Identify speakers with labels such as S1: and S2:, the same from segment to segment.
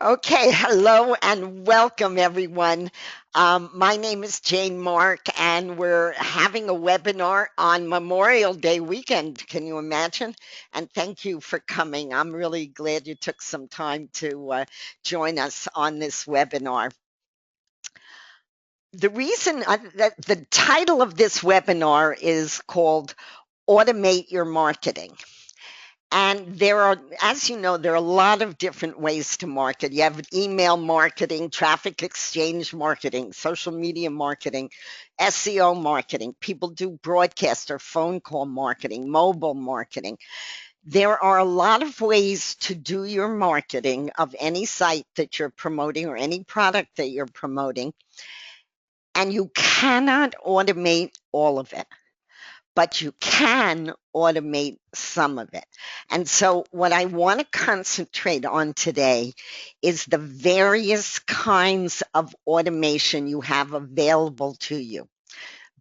S1: Okay, hello and welcome everyone. My name is Jane Mark, and we're having a webinar on Memorial Day weekend. Can you imagine? And thank you for coming. I'm really glad you took some time to join us on this webinar. The reason that the title of this webinar is called Automate Your Marketing. And there are, as you know, there are a lot of different ways to market. You have email marketing, traffic exchange marketing, social media marketing, SEO marketing. People do broadcast or phone call marketing, mobile marketing. There are a lot of ways to do your marketing of any site that you're promoting or any product that you're promoting. And you cannot automate all of it, but you can automate some of it. And so, what I want to concentrate on today is the various kinds of automation you have available to you.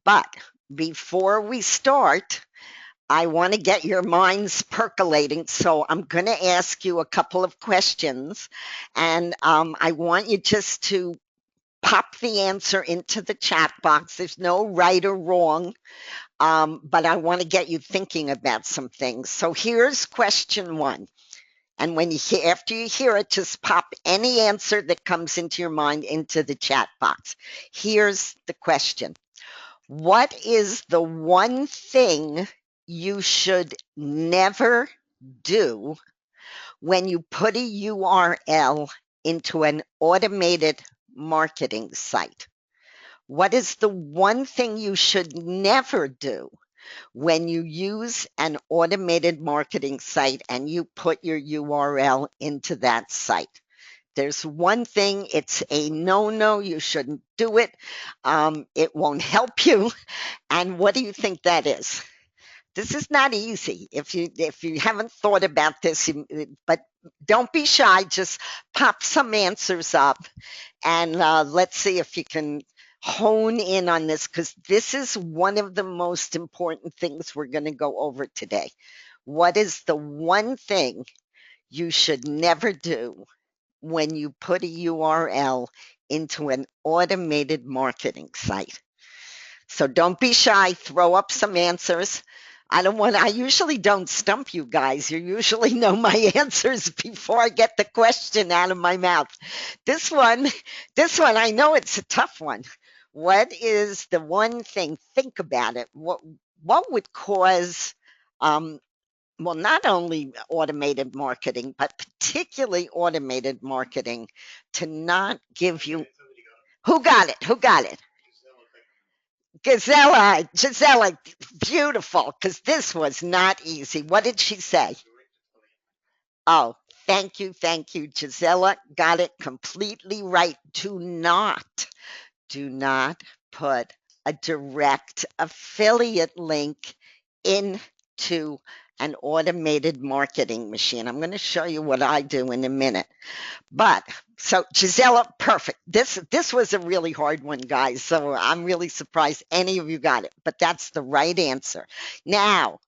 S1: But before we start, I want to get your minds percolating. So, I'm going to ask you a couple of questions, and I want you just to pop the answer into the chat box. There's no right or wrong, but I want to get you thinking about some things. So here's question one. And when you hear, after you hear it, just pop any answer that comes into your mind into the chat box. Here's the question. What is the one thing you should never do when you put a URL into an automated marketing site? What is the one thing you should never do when you use an automated marketing site and you put your URL into that site? There's one thing, it's a no-no, you shouldn't do it. It won't help you. And what do you think that is? This is not easy if you haven't thought about this, but don't be shy. Just pop some answers up, and let's see if you can hone in on this, because this is one of the most important things we're going to go over today. What is the one thing you should never do when you put a URL into an automated marketing site? So don't be shy, throw up some answers. I usually don't stump you guys. You usually know my answers before I get the question out of my mouth. This one, this one, I know it's a tough one. What is the one thing? Think about it. What would cause, well, not only automated marketing, but particularly automated marketing to not give you. Who got it? Who got it? Gisela, beautiful, because this was not easy. What did she say? Oh, thank you, Gisela. Got it completely right. Do not put a direct affiliate link into an automated marketing machine. I'm going to show you what I do in a minute. But so Gisela, perfect. This was a really hard one, guys. So I'm really surprised any of you got it, but that's the right answer. Now,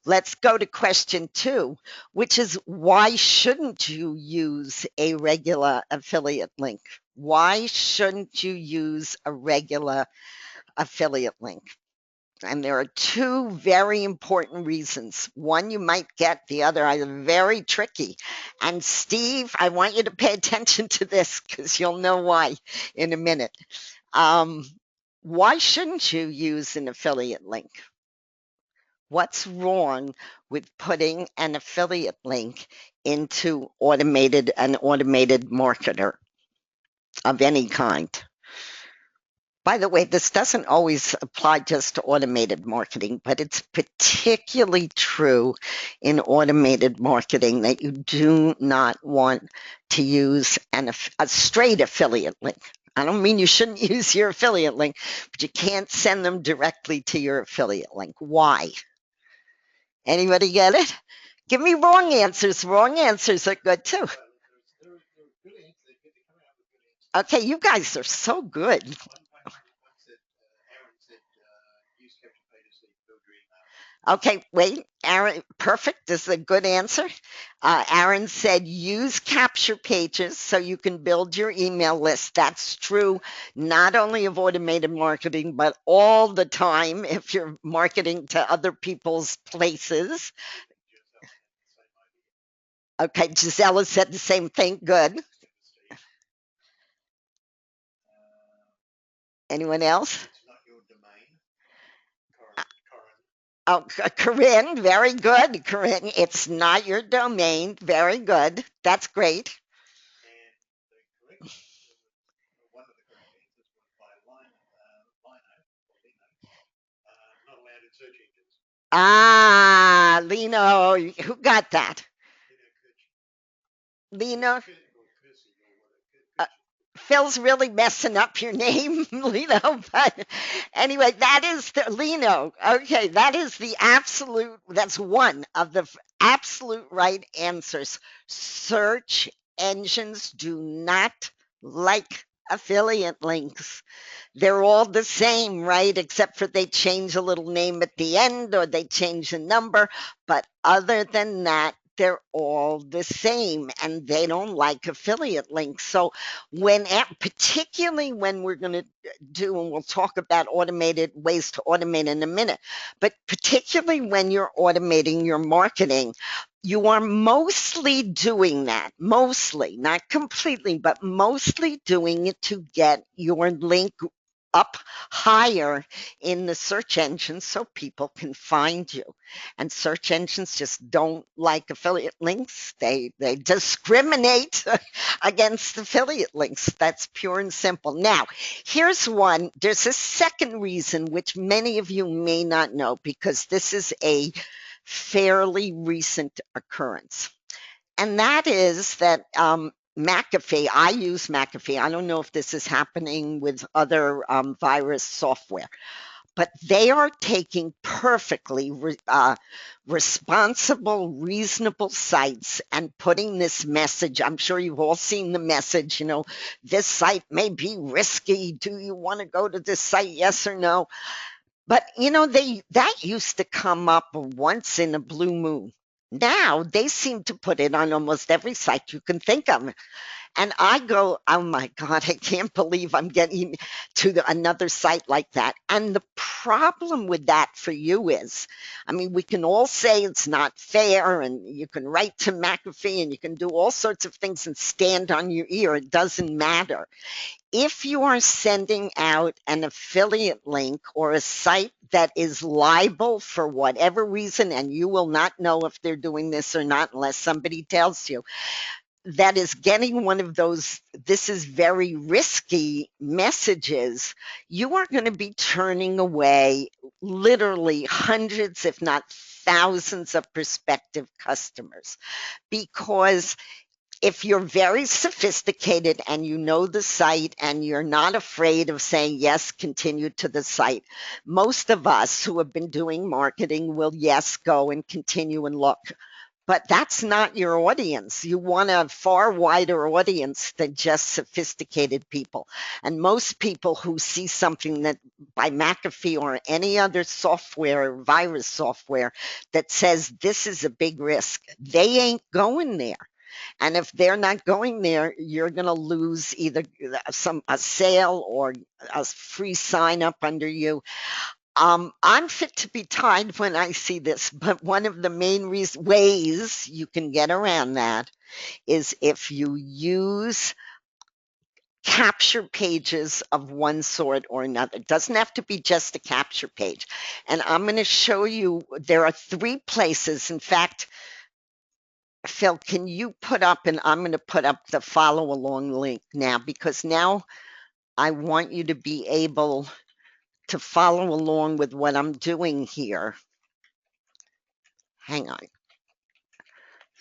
S1: let's go to question two, which is why shouldn't you use a regular affiliate link? Why shouldn't you use a regular affiliate link? And there are two very important reasons. One you might get, the other is very tricky. And Steve, I want you to pay attention to this because you'll know why in a minute. Um, why shouldn't you use an affiliate link? What's wrong with putting an affiliate link into an automated marketer of any kind? By the way, this doesn't always apply just to automated marketing, but it's particularly true in automated marketing that you do not want to use a straight affiliate link. I don't mean you shouldn't use your affiliate link, but you can't send them directly to your affiliate link. Why? Anybody get it? Give me wrong answers. Wrong answers are good too. Okay, you guys are so good. Okay, wait, Aaron, perfect. This is a good answer. Aaron said use capture pages so you can build your email list. That's true, not only of automated marketing, but all the time if you're marketing to other people's places. Okay, Gisela said the same thing. Good. Anyone else? Oh, Corinne, very good. Corinne, it's not your domain. Very good. That's great. Ah, Lino, who got that? Lino, Phil's really messing up your name, Lino. But anyway, that is the Lino. Okay, that is the absolute, that's one of the absolute right answers. Search engines do not like affiliate links. They're all the same, right? Except for they change a little name at the end or they change the number. But other than that, they're all the same and they don't like affiliate links. So particularly when we're going to do, and we'll talk about automated ways to automate in a minute, but particularly when you're automating your marketing, you are mostly doing that, mostly, not completely, but mostly doing it to get your link up higher in the search engine so people can find you. And search engines just don't like affiliate links. They discriminate against affiliate links. That's pure and simple. Now, here's one. There's a second reason which many of you may not know because this is a fairly recent occurrence. And that is that McAfee, I use McAfee. I don't know if this is happening with other virus software, but they are taking perfectly responsible, reasonable sites and putting this message. I'm sure you've all seen the message, this site may be risky. Do you want to go to this site? Yes or no? But they that used to come up once in a blue moon. Now they seem to put it on almost every site you can think of. And I go, oh my God, I can't believe I'm getting to another site like that. And the problem with that for you is, I mean, we can all say it's not fair, and you can write to McAfee and you can do all sorts of things and stand on your ear. It doesn't matter. If you are sending out an affiliate link or a site that is liable for whatever reason, and you will not know if they're doing this or not unless somebody tells you, that is getting one of those, this is very risky messages, you are going to be turning away literally hundreds, if not thousands, of prospective customers because if you're very sophisticated and you know the site and you're not afraid of saying yes, continue to the site, most of us who have been doing marketing will yes, go and continue and look. But that's not your audience. You want a far wider audience than just sophisticated people. And most people who see something that by McAfee or any other software, virus software, that says this is a big risk, they ain't going there. And if they're not going there, you're going to lose either a sale or a free sign up under you. I'm fit to be tied when I see this, but one of the main ways you can get around that is if you use capture pages of one sort or another. It doesn't have to be just a capture page. And I'm going to show you, there are three places. In fact, Phil, can you put up, and I'm going to put up the follow along link now because now I want you to be able to follow along with what I'm doing here. Hang on.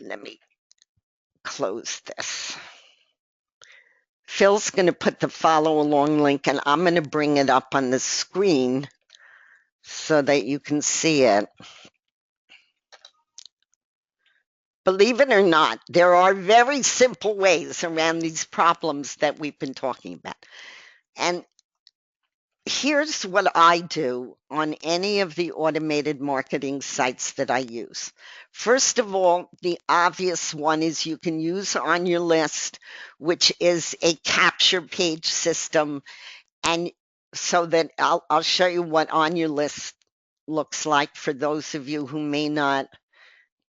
S1: Let me close this. Phil's going to put the follow along link and I'm going to bring it up on the screen so that you can see it. Believe it or not, there are very simple ways around these problems that we've been talking about. And here's what I do on any of the automated marketing sites that I use. First of all, the obvious one is you can use on your list, which is a capture page system. And so that I'll show you what on your list looks like for those of you who may not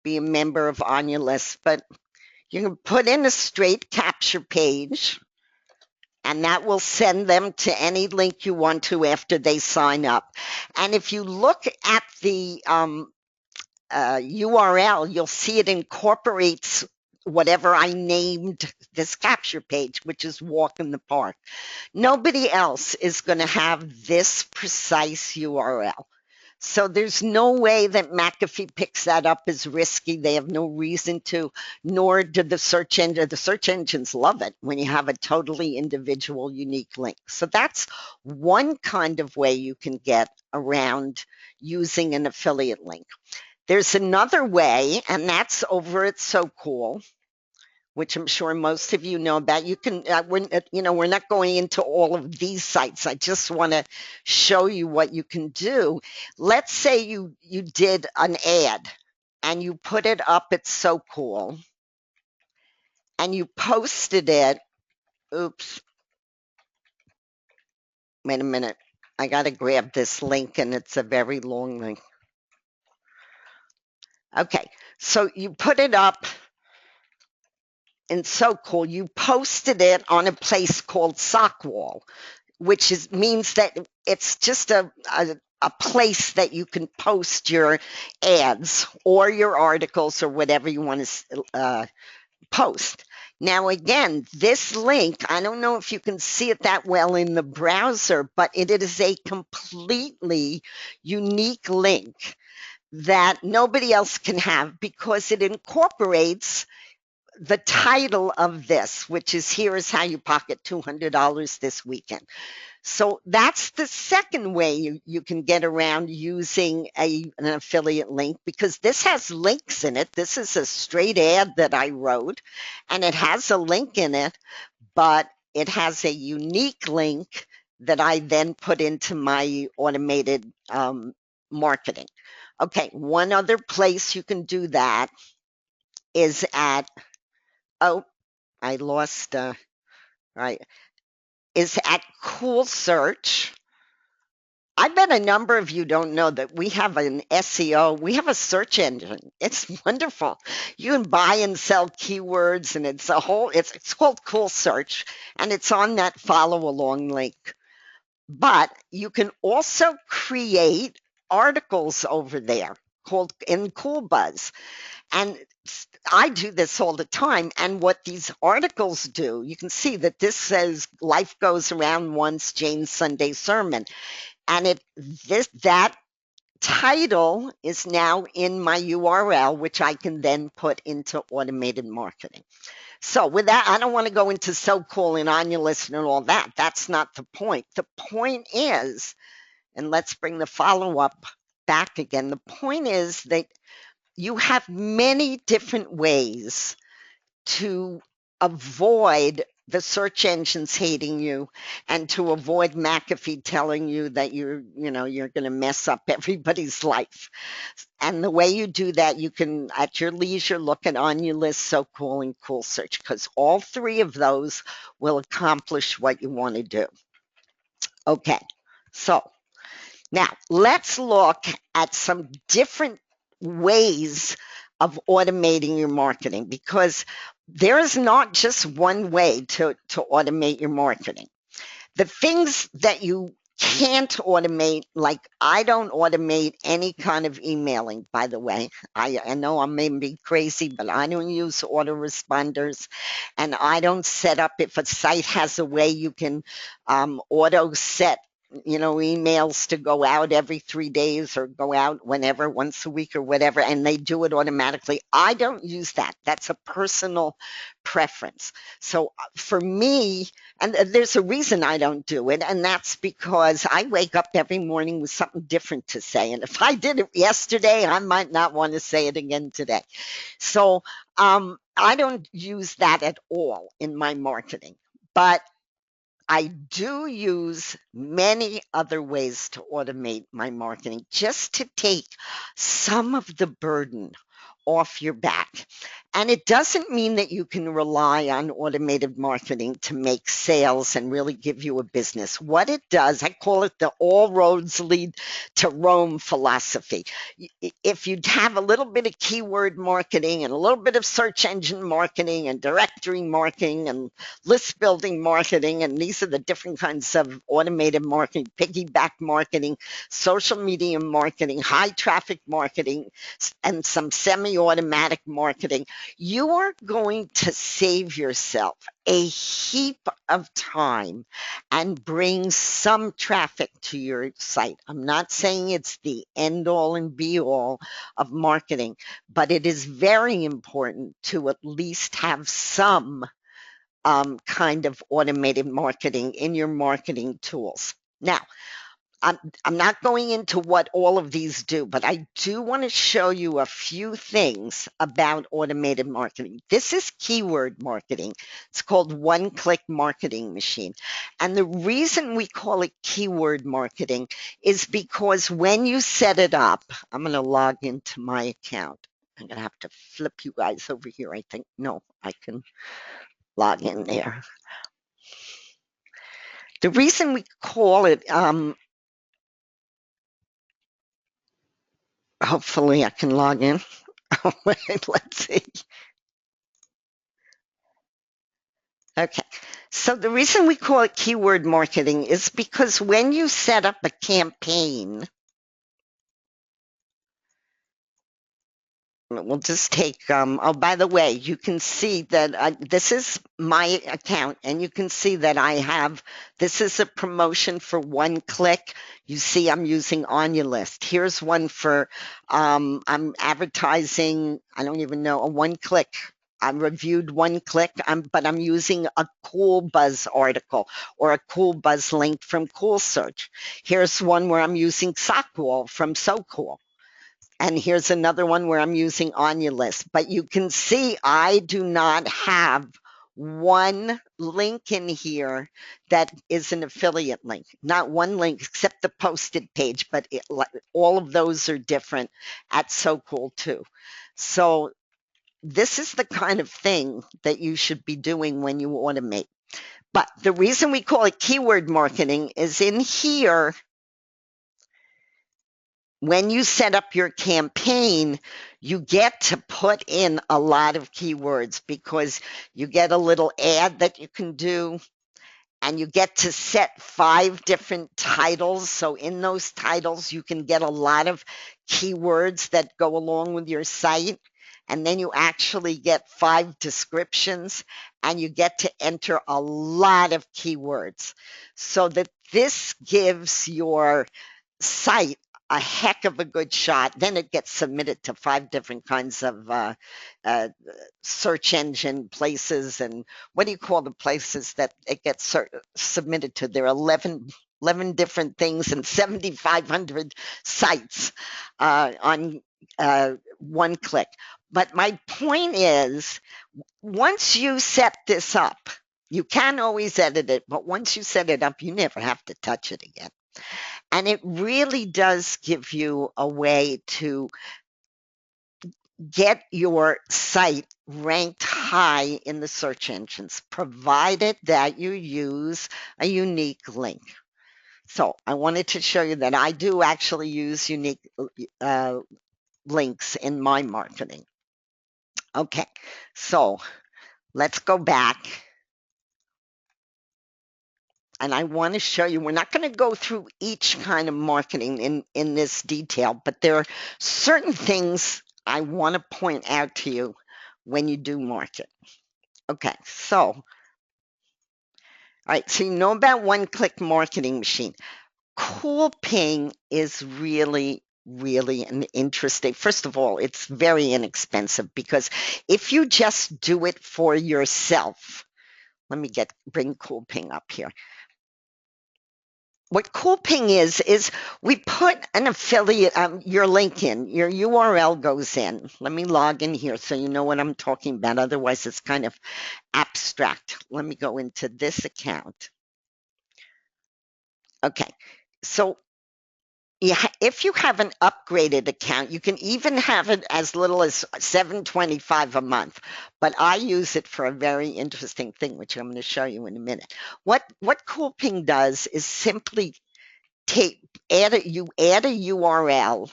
S1: be a member of on your list. But you can put in a straight capture page, and that will send them to any link you want to after they sign up. And if you look at the URL, you'll see it incorporates whatever I named this capture page, which is Walk in the Park. Nobody else is going to have this precise URL. So there's no way that McAfee picks that up as risky. They have no reason to, nor do the search engine. The search engines love it when you have a totally individual, unique link. So that's one kind of way you can get around using an affiliate link. There's another way, and that's over at So Cool, which I'm sure most of you know about. You can, we're not going into all of these sites. I just want to show you what you can do. Let's say you did an ad and you put it up at So Cool and you posted it. Oops, wait a minute. I got to grab this link and it's a very long link. Okay, so you put it up in So Cool. You posted it on a place called Sockwall, which means that it's just a place that you can post your ads or your articles or whatever you want to post. Now, again, this link, I don't know if you can see it that well in the browser, but it is a completely unique link that nobody else can have because it incorporates the title of this, which is Here is How You Pocket $200 This Weekend. So that's the second way you can get around using an affiliate link, because this has links in it. This is a straight ad that I wrote, and it has a link in it, but it has a unique link that I then put into my automated marketing. Okay, one other place you can do that is at, oh, I lost, right, is at Cool Search. I bet a number of you don't know that we have an SEO, we have a search engine. It's wonderful. You can buy and sell keywords, and it's called Cool Search, and it's on that follow along link. But you can also create articles over there called in Cool Buzz. And I do this all the time. And what these articles do, you can see that this says Life Goes Around Once, Jane's Sunday Sermon. And that title is now in my URL, which I can then put into automated marketing. So with that, I don't want to go into So Cool and on your list and all that. That's not the point. The point is, and let's bring the follow-up back again. The point is that you have many different ways to avoid the search engines hating you and to avoid McAfee telling you that you're going to mess up everybody's life. And the way you do that, you can, at your leisure, look at On Your List, So Cool, and Cool Search, because all three of those will accomplish what you want to do. Okay, so now let's look at some different ways of automating your marketing, because there is not just one way to automate your marketing. The things that you can't automate, like I don't automate any kind of emailing, by the way. I know I may be crazy, but I don't use autoresponders, and I don't set up, if a site has a way you can auto set emails to go out every 3 days or go out whenever, once a week or whatever, and they do it automatically. I don't use that. That's a personal preference. So for me, and there's a reason I don't do it, and that's because I wake up every morning with something different to say. And if I did it yesterday, I might not want to say it again today. So I don't use that at all in my marketing. But I do use many other ways to automate my marketing just to take some of the burden off your back. And it doesn't mean that you can rely on automated marketing to make sales and really give you a business. What it does, I call it the all roads lead to Rome philosophy. If you have a little bit of keyword marketing and a little bit of search engine marketing and directory marketing and list building marketing, and these are the different kinds of automated marketing, piggyback marketing, social media marketing, high traffic marketing, and some semi-automatic marketing, you are going to save yourself a heap of time and bring some traffic to your site. I'm not saying it's the end all and be all of marketing, but it is very important to at least have some kind of automated marketing in your marketing tools. Now, I'm not going into what all of these do, but I do want to show you a few things about automated marketing. This is keyword marketing. It's called one-click marketing machine. And the reason we call it keyword marketing is because when you set it up, I'm going to log into my account. I'm going to have to flip you guys over here, I think. No, I can log in there. The reason we call it, hopefully I can log in. Wait, let's see. Okay. So the reason we call it keyword marketing is because when you set up a campaign, we'll just take, oh, by the way, you can see that this is my account, and you can see that I have, this is a promotion for one click. You see I'm using on your list. Here's one for, I'm advertising, I don't even know, a one click. I reviewed one click, but I'm using a Cool Buzz article or a Cool Buzz link from Cool Search. Here's one where I'm using Sockwall from So Cool. And here's another one where I'm using on your list. But you can see I do not have one link in here that is an affiliate link. Not one link except the posted page, but all of those are different at So Cool too. So this is the kind of thing that you should be doing when you automate. But the reason we call it keyword marketing is in here, when you set up your campaign, you get to put in a lot of keywords because you get a little ad that you can do, and you get to set 5 different titles. So in those titles, you can get a lot of keywords that go along with your site. And then you actually get 5 descriptions, and you get to enter a lot of keywords so that this gives your site a heck of a good shot. Then it gets submitted to 5 different kinds of search engine places. And what do you call the places that it gets submitted to? There are 11 different things and 7,500 sites on one click. But my point is, once you set this up, you can always edit it, but once you set it up, you never have to touch it again. And it really does give you a way to get your site ranked high in the search engines, provided that you use a unique link. So I wanted to show you that I do actually use unique links in my marketing. Okay, so let's go back. And I want to show you, we're not going to go through each kind of marketing in this detail, but there are certain things I want to point out to you when you do market. Okay, so, all right, so you know about one-click marketing machine. Cool Ping is really an interesting, first of all, it's very inexpensive because if you just do it for yourself, let me bring Cool Ping up here. What CoolPing is we put an affiliate, your link in, your URL goes in. Let me log in here so you know what I'm talking about. Otherwise, it's kind of abstract. Let me go into this account. Okay. So yeah, if you have an upgraded account, you can even have it as little as 7.25 a month. But I use it for a very interesting thing, which I'm going to show you in a minute. What CoolPing does is simply take you add a URL.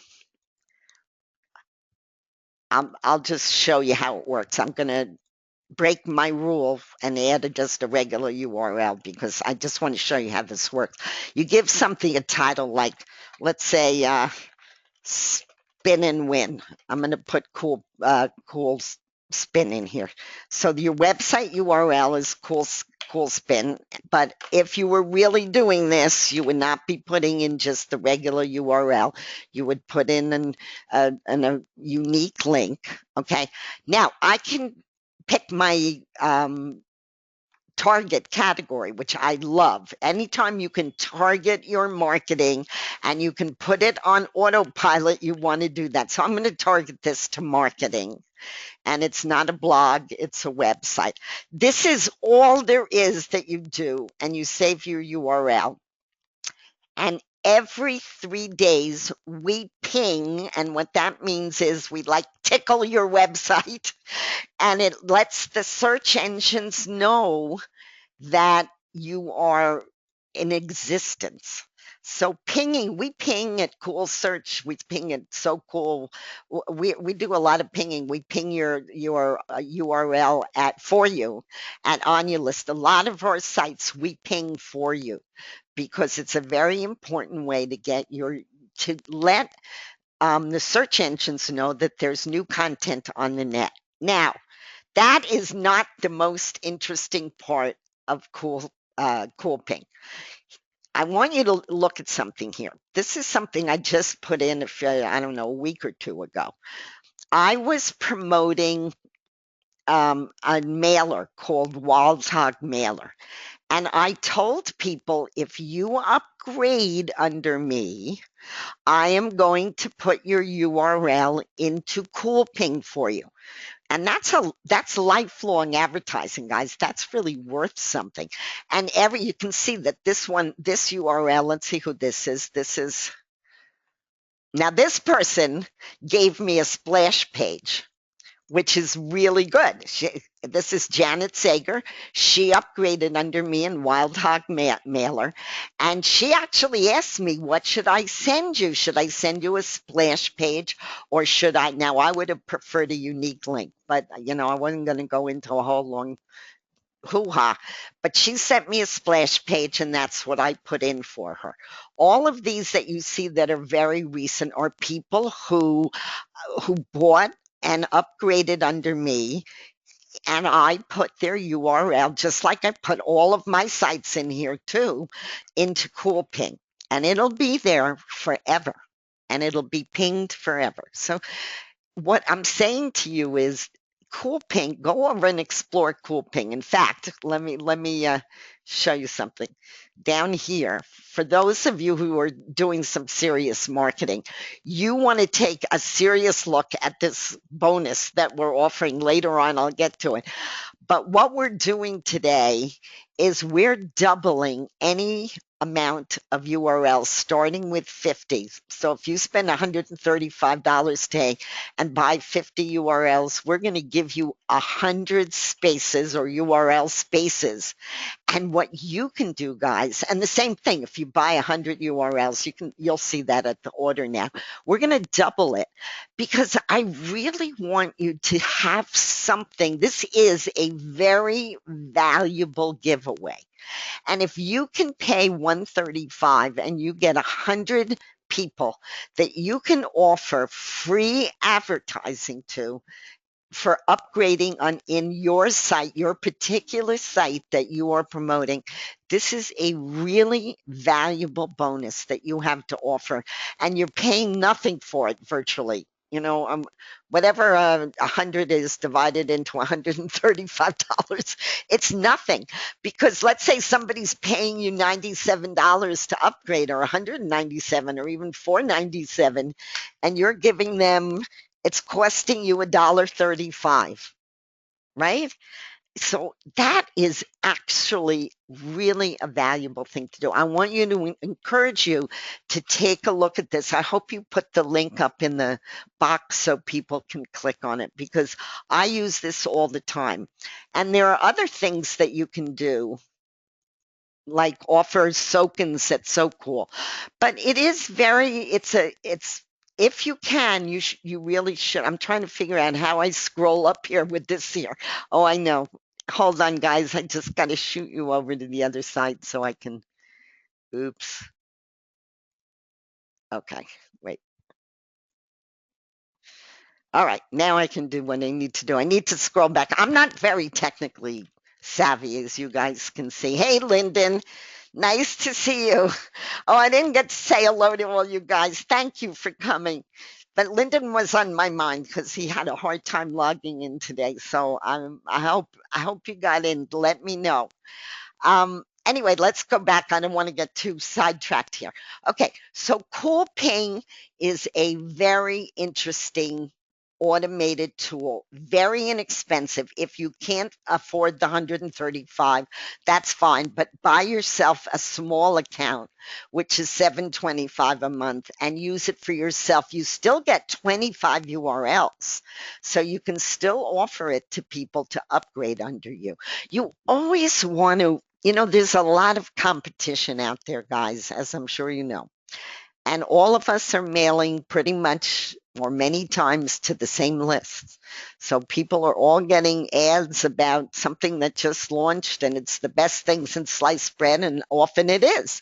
S1: I'll just show you how it works. I'm going to break my rule and add just a regular URL because I just want to show you how this works. You give something a title like, let's say, spin and win. I'm going to put cool spin in here. So your website URL is cool spin. But if you were really doing this, you would not be putting in just the regular URL. You would put in a unique link. Okay. Now I can pick my target category, which I love. Anytime you can target your marketing and you can put it on autopilot, you want to do that. So I'm going to target this to marketing. And it's not a blog, it's a website. This is all there is that you do, and you save your URL. And every 3 days, we ping. And what that means is we like tickle your website, and it lets the search engines know that you are in existence. So pinging, we ping at Cool Search, we ping at So Cool. We do a lot of pinging. We ping your URL at for you at On Your List. A lot of our sites we ping for you because it's a very important way to get to let the search engines know that there's new content on the net. Now, that is not the most interesting part of CoolPing. I want you to look at something here. This is something I just put in I don't know, a week or two ago. I was promoting a mailer called Waldhog Mailer. And I told people if you upgrade under me, I am going to put your URL into CoolPing for you. And that's lifelong advertising, guys. That's really worth something. And you can see that this URL, let's see who this is. Now this person gave me a splash page, which is really good. This is Janet Sager. She upgraded under me in Wild Hog Mailer. And she actually asked me, what should I send you? Should I send you a splash page or should I? Now, I would have preferred a unique link, but I wasn't going to go into a whole long hoo-ha. But she sent me a splash page and that's what I put in for her. All of these that you see that are very recent are people who bought and upgraded under me, and I put their URL, just like I put all of my sites in here too, into CoolPing, and it'll be there forever, and it'll be pinged forever. So what I'm saying to you is CoolPing, go over and explore CoolPing. In fact, let me show you something down here. For those of you who are doing some serious marketing, you want to take a serious look at this bonus that we're offering later on. I'll get to it. But what we're doing today is we're doubling any amount of URLs starting with 50. So if you spend $135 today and buy 50 URLs, we're going to give you 100 spaces or URL spaces. And what you can do, guys, and the same thing, if you buy 100 URLs, you'll see that at the order now. We're going to double it because I really want you to have something. This is a very valuable giveaway. And if you can pay 135 and you get 100 people that you can offer free advertising to, for upgrading in your site, your particular site that you are promoting, this is a really valuable bonus that you have to offer, and you're paying nothing for it virtually. Whatever 100 is divided into $135, it's nothing. Because let's say somebody's paying you $97 to upgrade, or 197, or even 497, and you're giving them, it's costing you $1.35, right? So that is actually really a valuable thing to do. I want you to encourage you to take a look at this. I hope you put the link up in the box so people can click on it, because I use this all the time. And there are other things that you can do, like offer soak-ins at So Cool. But it is very, it's, if you can, you really should. I'm trying to figure out how I scroll up here with this here. Oh, I know. Hold on, guys. I just got to shoot you over to the other side so I can, oops. Okay, wait. All right, now I can do what I need to do. I need to scroll back. I'm not very technically savvy, as you guys can see. Hey, Lyndon, nice to see you. Oh, I didn't get to say hello to all you guys. Thank you for coming. But Lyndon was on my mind because he had a hard time logging in today. So I hope you got in. Let me know. Anyway, let's go back. I don't want to get too sidetracked here. Okay, so Cool Ping is a very interesting automated tool, very inexpensive. If you can't afford the 135, that's fine, but buy yourself a small account, which is 725 a month, and use it for yourself. You still get 25 URLs, so you can still offer it to people to upgrade under you. You always want to, there's a lot of competition out there, guys, as I'm sure you know. And all of us are mailing pretty much or many times to the same lists. So people are all getting ads about something that just launched and it's the best thing since sliced bread, and often it is.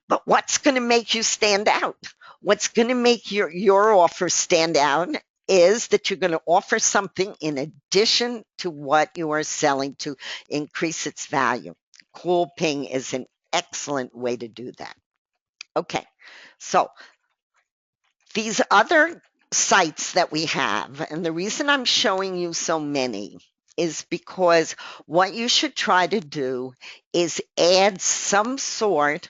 S1: But what's going to make you stand out? What's going to make your offer stand out is that you're going to offer something in addition to what you are selling to increase its value. Cool Ping is an excellent way to do that. Okay, so these other sites that we have, and the reason I'm showing you so many is because what you should try to do is add some sort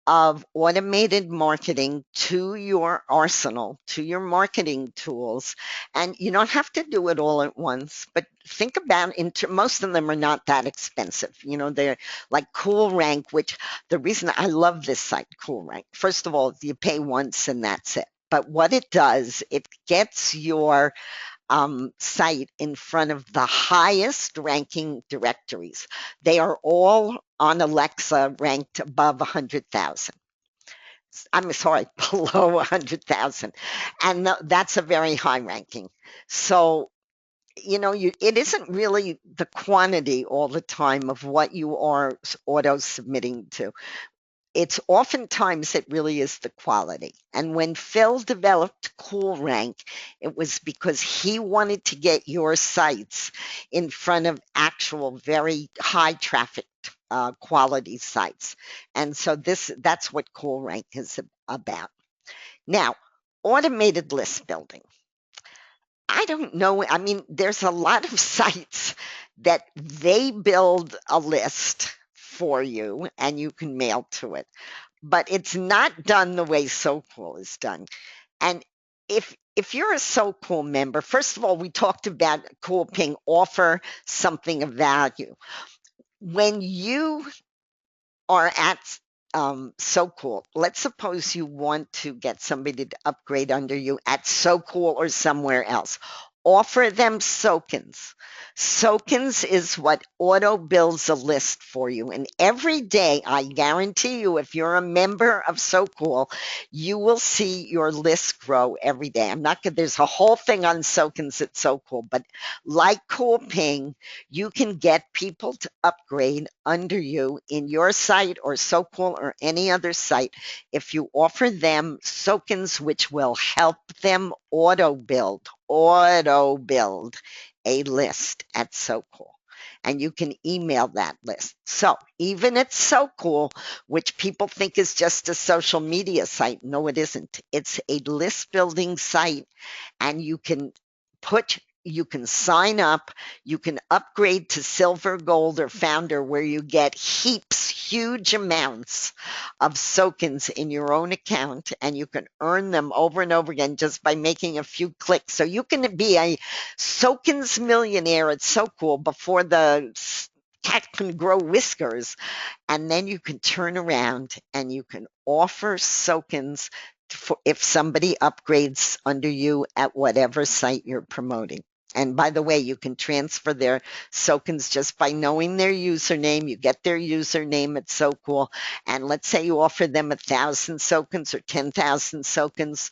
S1: of automated marketing to your arsenal, to your marketing tools. And you don't have to do it all at once, but think about most of them are not that expensive. They're like Cool Rank, which the reason I love this site, Cool Rank, first of all, you pay once and that's it. But what it does, it gets your site in front of the highest ranking directories. They are all on Alexa ranked above 100,000. I'm sorry, below 100,000. And that's a very high ranking. So, it isn't really the quantity all the time of what you are auto submitting to. It's oftentimes it really is the quality. And when Phil developed Cool Rank, it was because he wanted to get your sites in front of actual very high traffic quality sites. And so that's what Cool Rank is about. Now, automated list building. I don't know. I mean, there's a lot of sites that they build a list for you and you can mail to it, but it's not done the way So Cool is done. And if you're a So Cool member, first of all, we talked about Cool Ping offer something of value. When you are at So Cool, let's suppose you want to get somebody to upgrade under you at So Cool or somewhere else. Offer them Soakins. Soakins is what auto builds a list for you. And every day, I guarantee you, if you're a member of So Cool, you will see your list grow every day. I'm not going there's a whole thing on Soakins at So Cool, but like Cool Ping, you can get people to upgrade under you in your site or So Cool or any other site if you offer them Soakins, which will help them auto build a list at So Cool. And you can email that list. So even at So Cool, which people think is just a social media site, no, it isn't. It's a list building site, and you can sign up, you can upgrade to silver, gold, or founder, where you get heaps, huge amounts of tokens in your own account, and you can earn them over and over again just by making a few clicks. So you can be a tokens millionaire. It's so cool before the cat can grow whiskers. And then you can turn around and you can offer tokens for if somebody upgrades under you at whatever site you're promoting. And by the way, you can transfer their tokens just by knowing their username. You get their username. It's so cool. And let's say you offer them 1,000 tokens or 10,000 tokens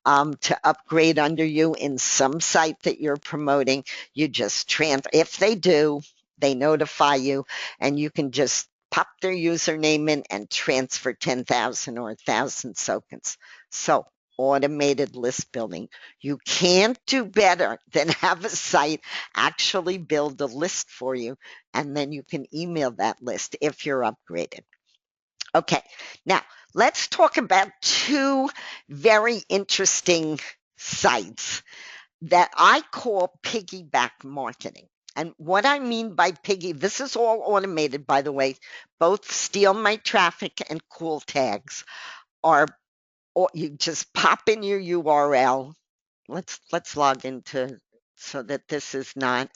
S1: to upgrade under you in some site that you're promoting. You just transfer. If they do, they notify you, and you can just pop their username in and transfer 10,000 or 1,000 tokens. So automated list building. You can't do better than have a site actually build a list for you, and then you can email that list if you're upgraded. Okay, now let's talk about two very interesting sites that I call piggyback marketing. And what I mean by piggy, this is all automated, by the way. Both Steal My Traffic and Cool Tags are, or you just pop in your URL. Let's log into so that this is not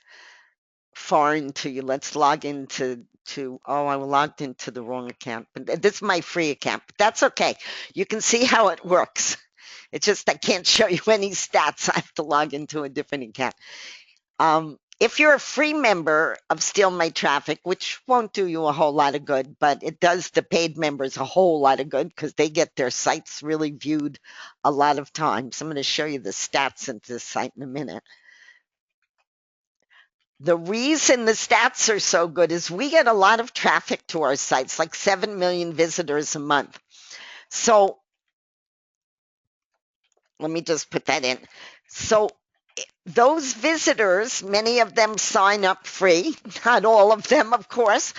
S1: foreign to you. Let's log into oh, I logged into the wrong account. But this is my free account. But that's okay. You can see how it works. It's just I can't show you any stats. I have to log into a different account. If you're a free member of Steal My Traffic, which won't do you a whole lot of good, but it does the paid members a whole lot of good because they get their sites really viewed a lot of times. I'm going to show you the stats into this site in a minute. The reason the stats are so good is we get a lot of traffic to our sites, like 7 million visitors a month. So let me just put that in. So those visitors, many of them sign up free, not all of them, of course,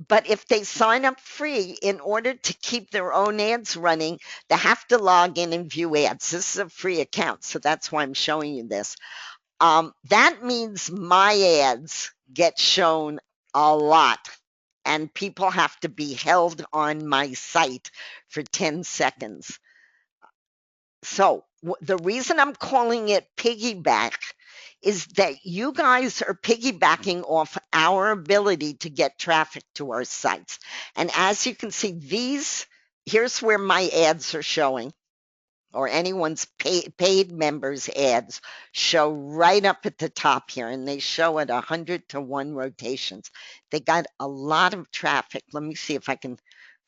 S1: but if they sign up free, in order to keep their own ads running, they have to log in and view ads. This is a free account, so that's why I'm showing you this. That means my ads get shown a lot, and people have to be held on my site for 10 seconds. So the reason I'm calling it piggyback is that you guys are piggybacking off our ability to get traffic to our sites. And as you can see, here's where my ads are showing, or anyone's paid members ads show right up at the top here, and they show at 100-to-1 rotations. They got a lot of traffic. Let me see if I can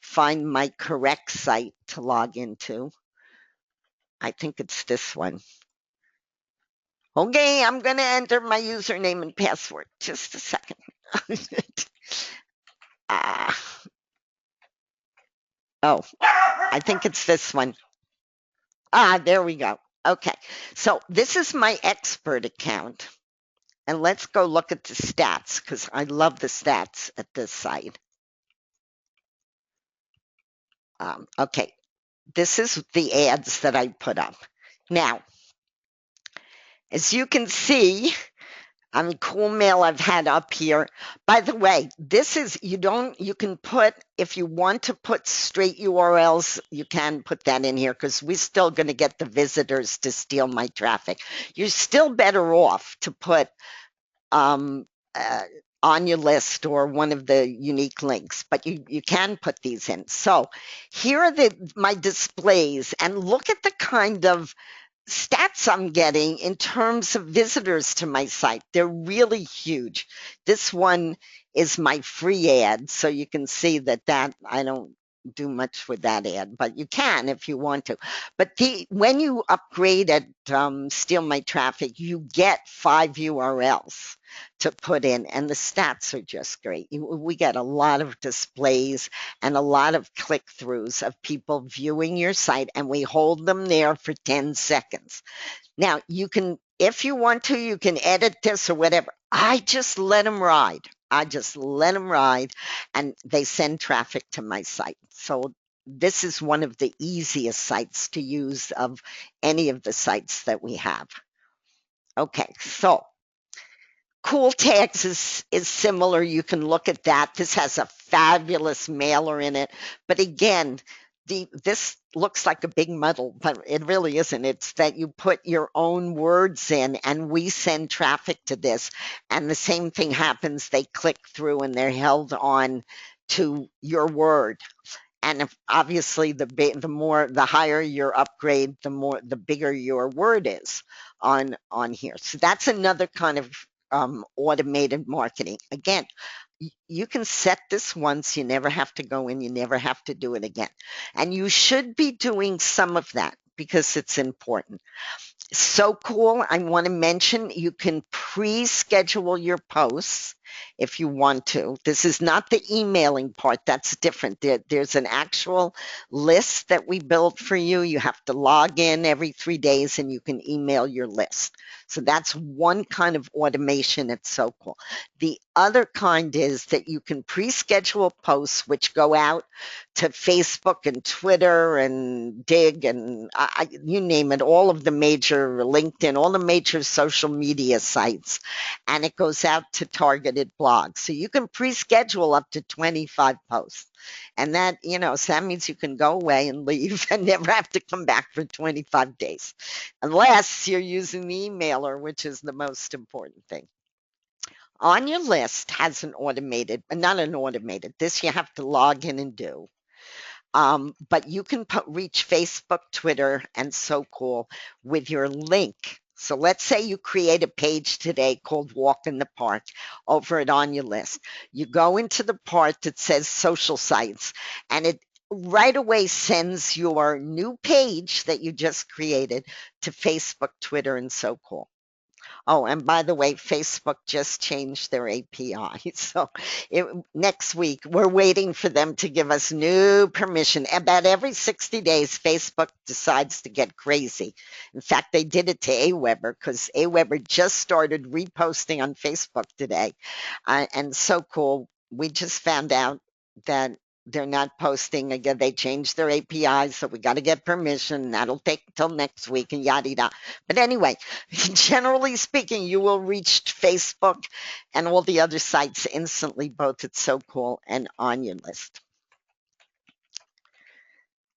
S1: find my correct site to log into. I think it's this one. Okay, I'm going to enter my username and password. Just a second. Oh, I think it's this one. There we go. Okay, so this is my expert account. And let's go look at the stats because I love the stats at this site. Okay, this is the ads that I put up. Now, as you can see, Cool Mail I've had up here. By the way, this is, you can put, if you want to put straight URLs, you can put that in here because we're still going to get the visitors to Steal My Traffic. You're still better off to put on your list or one of the unique links, but you can put these in. So here are my displays, and look at the kind of stats I'm getting in terms of visitors to my site. They're really huge. This one is my free ad, so you can see that I don't do much with that ad, but you can if you want to. But when you upgrade at Steal My Traffic, you get 5 URLs to put in, and the stats are just great. We get a lot of displays and a lot of click-throughs of people viewing your site, and we hold them there for 10 seconds. Now, you can, if you want to, you can edit this or whatever. I just let them ride. And they send traffic to my site. So this is one of the easiest sites to use of any of the sites that we have. Okay, so Cool Tags is similar. You can look at that. This has a fabulous mailer in it. But again, this looks like a big muddle, but it really isn't. It's that you put your own words in and we send traffic to this. And the same thing happens. They click through and they're held on to your word. And if, obviously, the higher your upgrade, the bigger your word is on here. So that's another kind of automated marketing. Again, you can set this once. You never have to go in. You never have to do it again. And you should be doing some of that because it's important. So cool. I want to mention you can pre-schedule your posts if you want to. This is not the emailing part. That's different. There's an actual list that we build for you. You have to log in every 3 days and you can email your list. So that's one kind of automation. It's so cool. The other kind is that you can pre-schedule posts which go out to Facebook and Twitter and Dig and you name it, all of the major LinkedIn, all the major social media sites, and it goes out to targeted blogs. So you can pre-schedule up to 25 posts. And that, so that means you can go away and leave and never have to come back for 25 days, unless you're using the emailer, which is the most important thing. On your list has not an automated, this you have to log in and do. But you can reach Facebook, Twitter, and so cool with your link. So let's say you create a page today called Walk in the Park over it on your list. You go into the part that says social sites, and it right away sends your new page that you just created to Facebook, Twitter, and so cool. Oh, and by the way, Facebook just changed their API. So next week, we're waiting for them to give us new permission. About every 60 days, Facebook decides to get crazy. In fact, they did it to Aweber because Aweber just started reposting on Facebook today. And so cool. We just found out that they're not posting again. They changed their API, so we got to get permission. That'll take till next week and yada yada. But anyway, generally speaking, you will reach Facebook and all the other sites instantly, both at So Cool and on your list.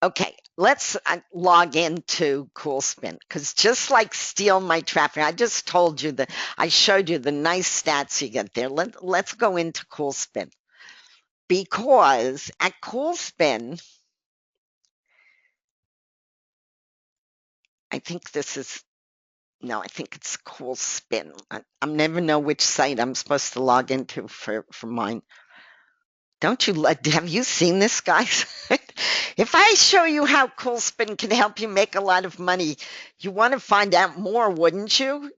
S1: Okay, let's log into CoolSpin because just like Steal My Traffic, I just told you that I showed you the nice stats you get there. Let's go into CoolSpin because at CoolSpin, I think this is no, I think it's CoolSpin. I never know which site I'm supposed to log into for mine. Don't you have you seen this, guys? If I show you how CoolSpin can help you make a lot of money, you want to find out more, wouldn't you?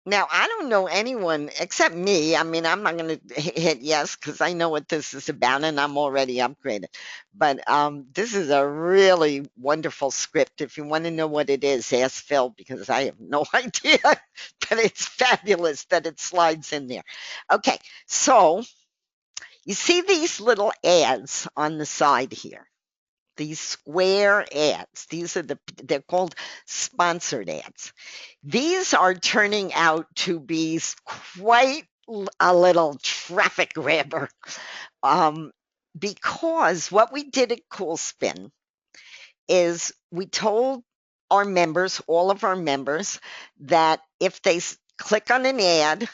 S1: Now, I don't know anyone except me. I mean, I'm not going to hit yes because I know what this is about and I'm already upgraded. But this is a really wonderful script. If you want to know what it is, ask Phil because I have no idea. But it's fabulous that it slides in there. Okay, so you see these little ads on the side here. These square ads. They're called sponsored ads. These are turning out to be quite a little traffic grabber. Because what we did at CoolSpin is we told our members, all of our members, that if they click on an ad,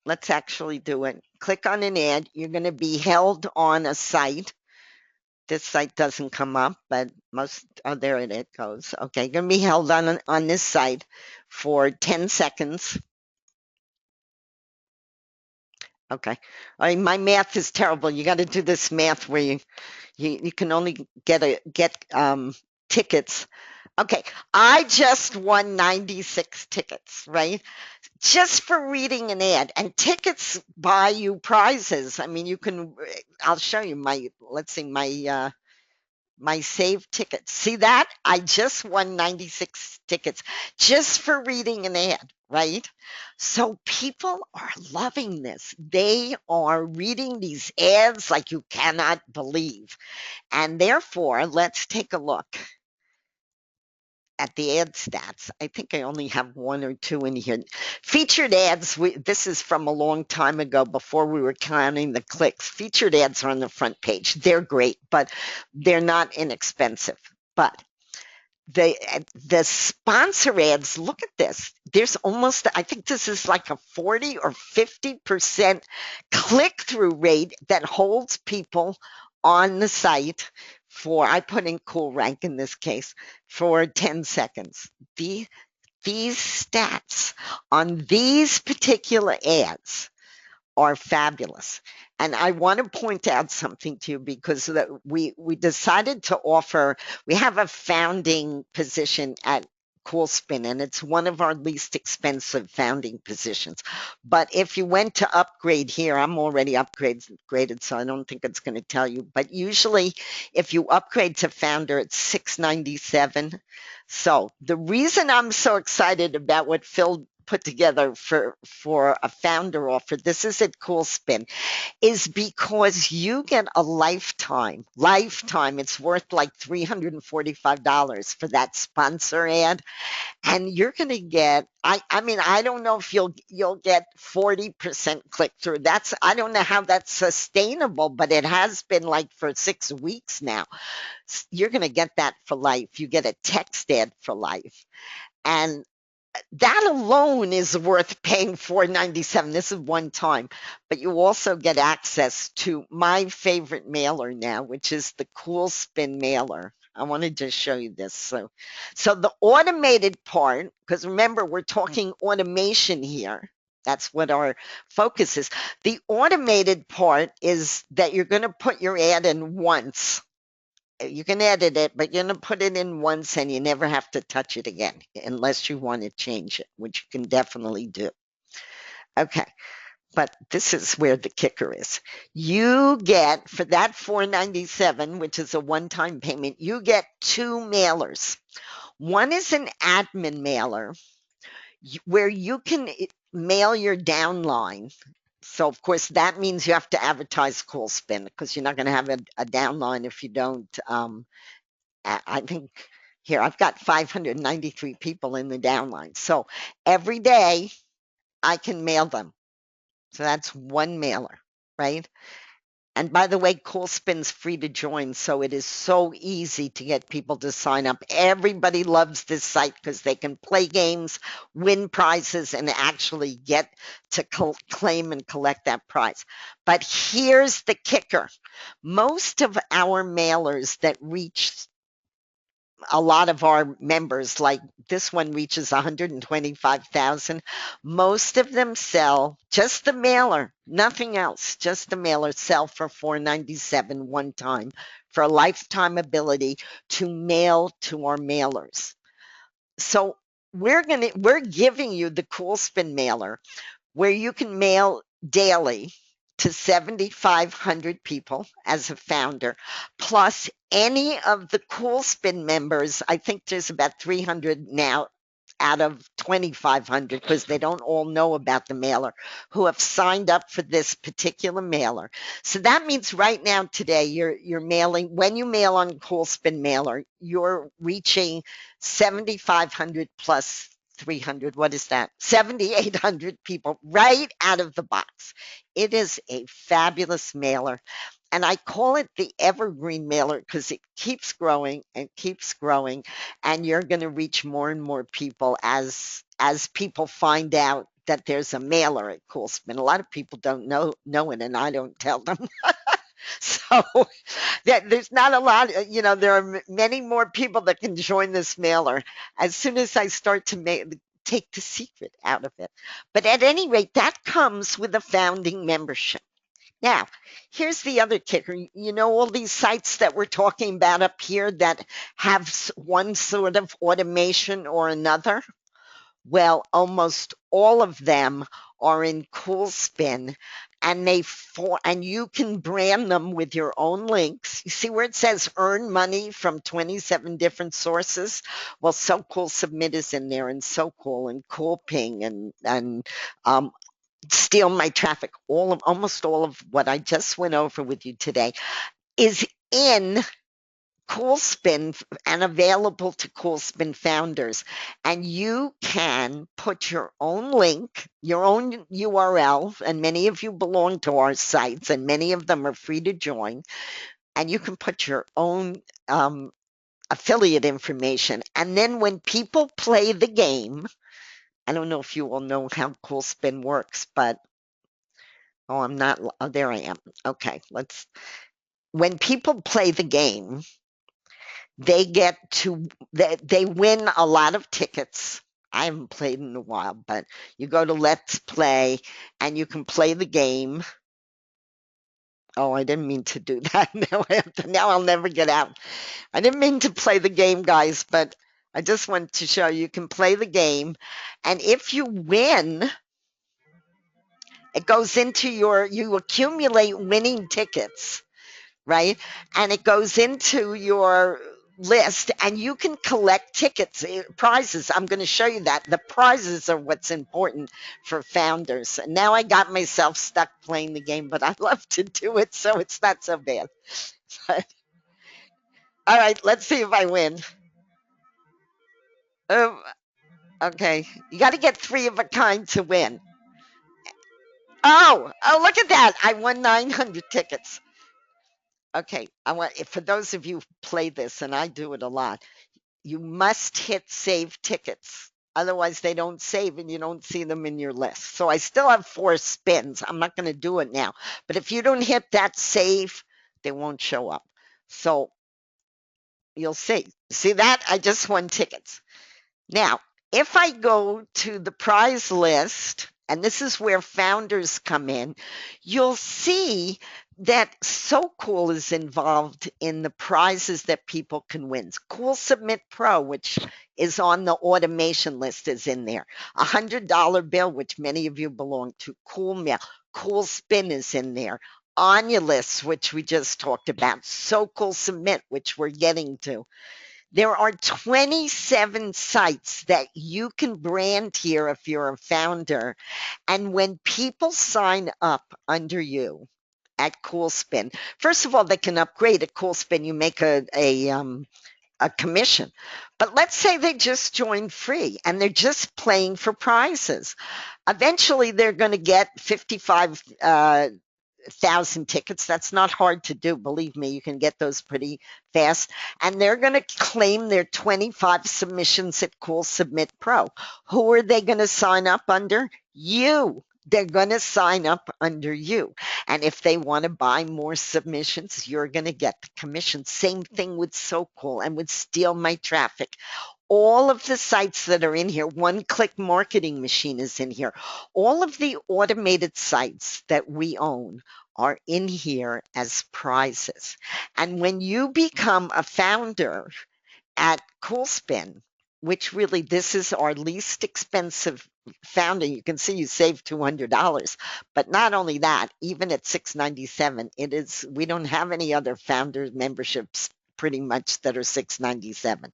S1: let's actually do it. Click on an ad, you're going to be held on a site. This site doesn't come up, but there it goes. Okay, you're going to be held on this site for 10 seconds. Okay. My math is terrible. You got to do this math where you can only get tickets. Okay, I just won 96 tickets, right? Just for reading an ad. And tickets buy you prizes. I mean, I'll show you let's see, my saved tickets. See that? I just won 96 tickets just for reading an ad, right? So people are loving this. They are reading these ads like you cannot believe. And therefore, let's take a look. at the ad stats. I think I only have one or two in here. Featured ads, this is from a long time ago before we were counting the clicks. Featured ads are on the front page. They're great, but they're not inexpensive. But the sponsor ads, look at this. There's almost, I think this is like a 40 or 50% click-through rate that holds people on the site for, I put in cool rank in this case, for 10 seconds. These stats on these particular ads are fabulous. And I want to point out something to you because we decided to offer, we have a founding position at Coolspin, and it's one of our least expensive founding positions. But if you went to upgrade here, I'm already upgraded, so I don't think it's going to tell you. But usually, if you upgrade to founder, it's $697. So the reason I'm so excited about what Phil put together for a founder offer, this is at Coolspin, is because you get a lifetime, it's worth like $345 for that sponsor ad, and you're going to get, I mean, I don't know if you'll get 40% click through. That's, I don't know how that's sustainable, but it has been like for 6 weeks now. You're going to get that for life. You get a text ad for life. And that alone is worth paying $497. This is one time, but you also get access to my favorite mailer now, which is the Cool Spin mailer. I want to just show you this. So the automated part, because remember, we're talking automation here. That's what our focus is. The automated part is that you're going to put your ad in once. You can edit it, but you're going to put it in once and you never have to touch it again unless you want to change it, which you can definitely do. Okay, but this is where the kicker is. You get, for that $497, which is a one-time payment, you get two mailers. One is an admin mailer where you can mail your downline. So, of course, that means you have to advertise Coolspin because you're not going to have a downline if you don't. I think here I've got 593 people in the downline. So every day I can mail them. So that's one mailer, right? And by the way, Coolspin's free to join, so it is so easy to get people to sign up. Everybody loves this site because they can play games, win prizes, and actually get to claim and collect that prize. But here's the kicker. Most of our mailers that reach a lot of our members, like this one reaches 125,000. Most of them sell just the mailer, nothing else, just the mailer, sell for $497 one time for a lifetime ability to mail to our mailers. So we're giving you the Coolspin mailer where you can mail daily to 7,500 people as a founder, plus any of the Coolspin members. I think there's about 300 now out of 2,500 because they don't all know about the mailer who have signed up for this particular mailer. So that means right now today you're mailing, when you mail on Coolspin mailer, you're reaching 7,500 plus 300, what is that? 7,800 people right out of the box. It is a fabulous mailer. And I call it the evergreen mailer because it keeps growing and keeps growing. And you're going to reach more and more people as people find out that there's a mailer at Coolspin. A lot of people don't know it, and I don't tell them. So there's not a lot, there are many more people that can join this mailer as soon as I start to take the secret out of it. But at any rate, that comes with a founding membership. Now, here's the other kicker. You know, all these sites that we're talking about up here that have one sort of automation or another? Well, almost all of them are in Coolspin, and and you can brand them with your own links. You see where it says earn money from 27 different sources? Well, So Cool Submit is in there, and So Cool and Cool Ping and Steal My Traffic. Almost all of what I just went over with you today is in Coolspin and available to Coolspin founders. And you can put your own link, your own URL, and many of you belong to our sites, and many of them are free to join. And you can put your own affiliate information. And then when people play the game, I don't know if you all know how Coolspin works, but oh, I'm not. Oh, there I am. Okay, when people play the game, they get to they win a lot of tickets. I haven't played in a while, but you go to Let's Play and you can play the game. Oh, I didn't mean to do that. Now I'll never get out. I didn't mean to play the game, guys, but I just want to show you can play the game. And if you win, it goes into you accumulate winning tickets, right? And it goes into your list and you can collect tickets, prizes. I'm going to show you that. The prizes are what's important for founders. And now I got myself stuck playing the game, but I love to do it, so it's not so bad. All right, let's see if I win. Um, okay, you got to get three of a kind to win. Oh, look at that. I won 900 tickets. Okay, I want for those of you who play this, and I do it a lot, you must hit save tickets. Otherwise, they don't save and you don't see them in your list. So I still have 4 spins. I'm not going to do it now. But if you don't hit that save, they won't show up. So you'll see. See that? I just won tickets. Now, if I go to the prize list, and this is where founders come in, you'll see that So Cool is involved in the prizes that people can win. Cool Submit Pro, which is on the automation list, is in there. $100 bill, which many of you belong to. Cool Mail. Cool Spin is in there. Onulus, which we just talked about. So Cool Submit, which we're getting to. There are 27 sites that you can brand here if you're a founder. And when people sign up under you at Coolspin, first of all, they can upgrade at Coolspin. You make a commission. But let's say they just joined free and they're just playing for prizes. Eventually, they're going to get 55 1,000 tickets. That's not hard to do. Believe me, you can get those pretty fast. And they're going to claim their 25 submissions at Cool Submit Pro. Who are they going to sign up under? You. They're going to sign up under you. And if they want to buy more submissions, you're going to get the commission. Same thing with So Cool and with Steal My Traffic. All of the sites that are in here, One Click Marketing Machine is in here. All of the automated sites that we own are in here as prizes. And when you become a founder at Coolspin, which really this is our least expensive founding, you can see you save $200. But not only that, even at $697, it is we don't have any other founder memberships pretty much that are $697.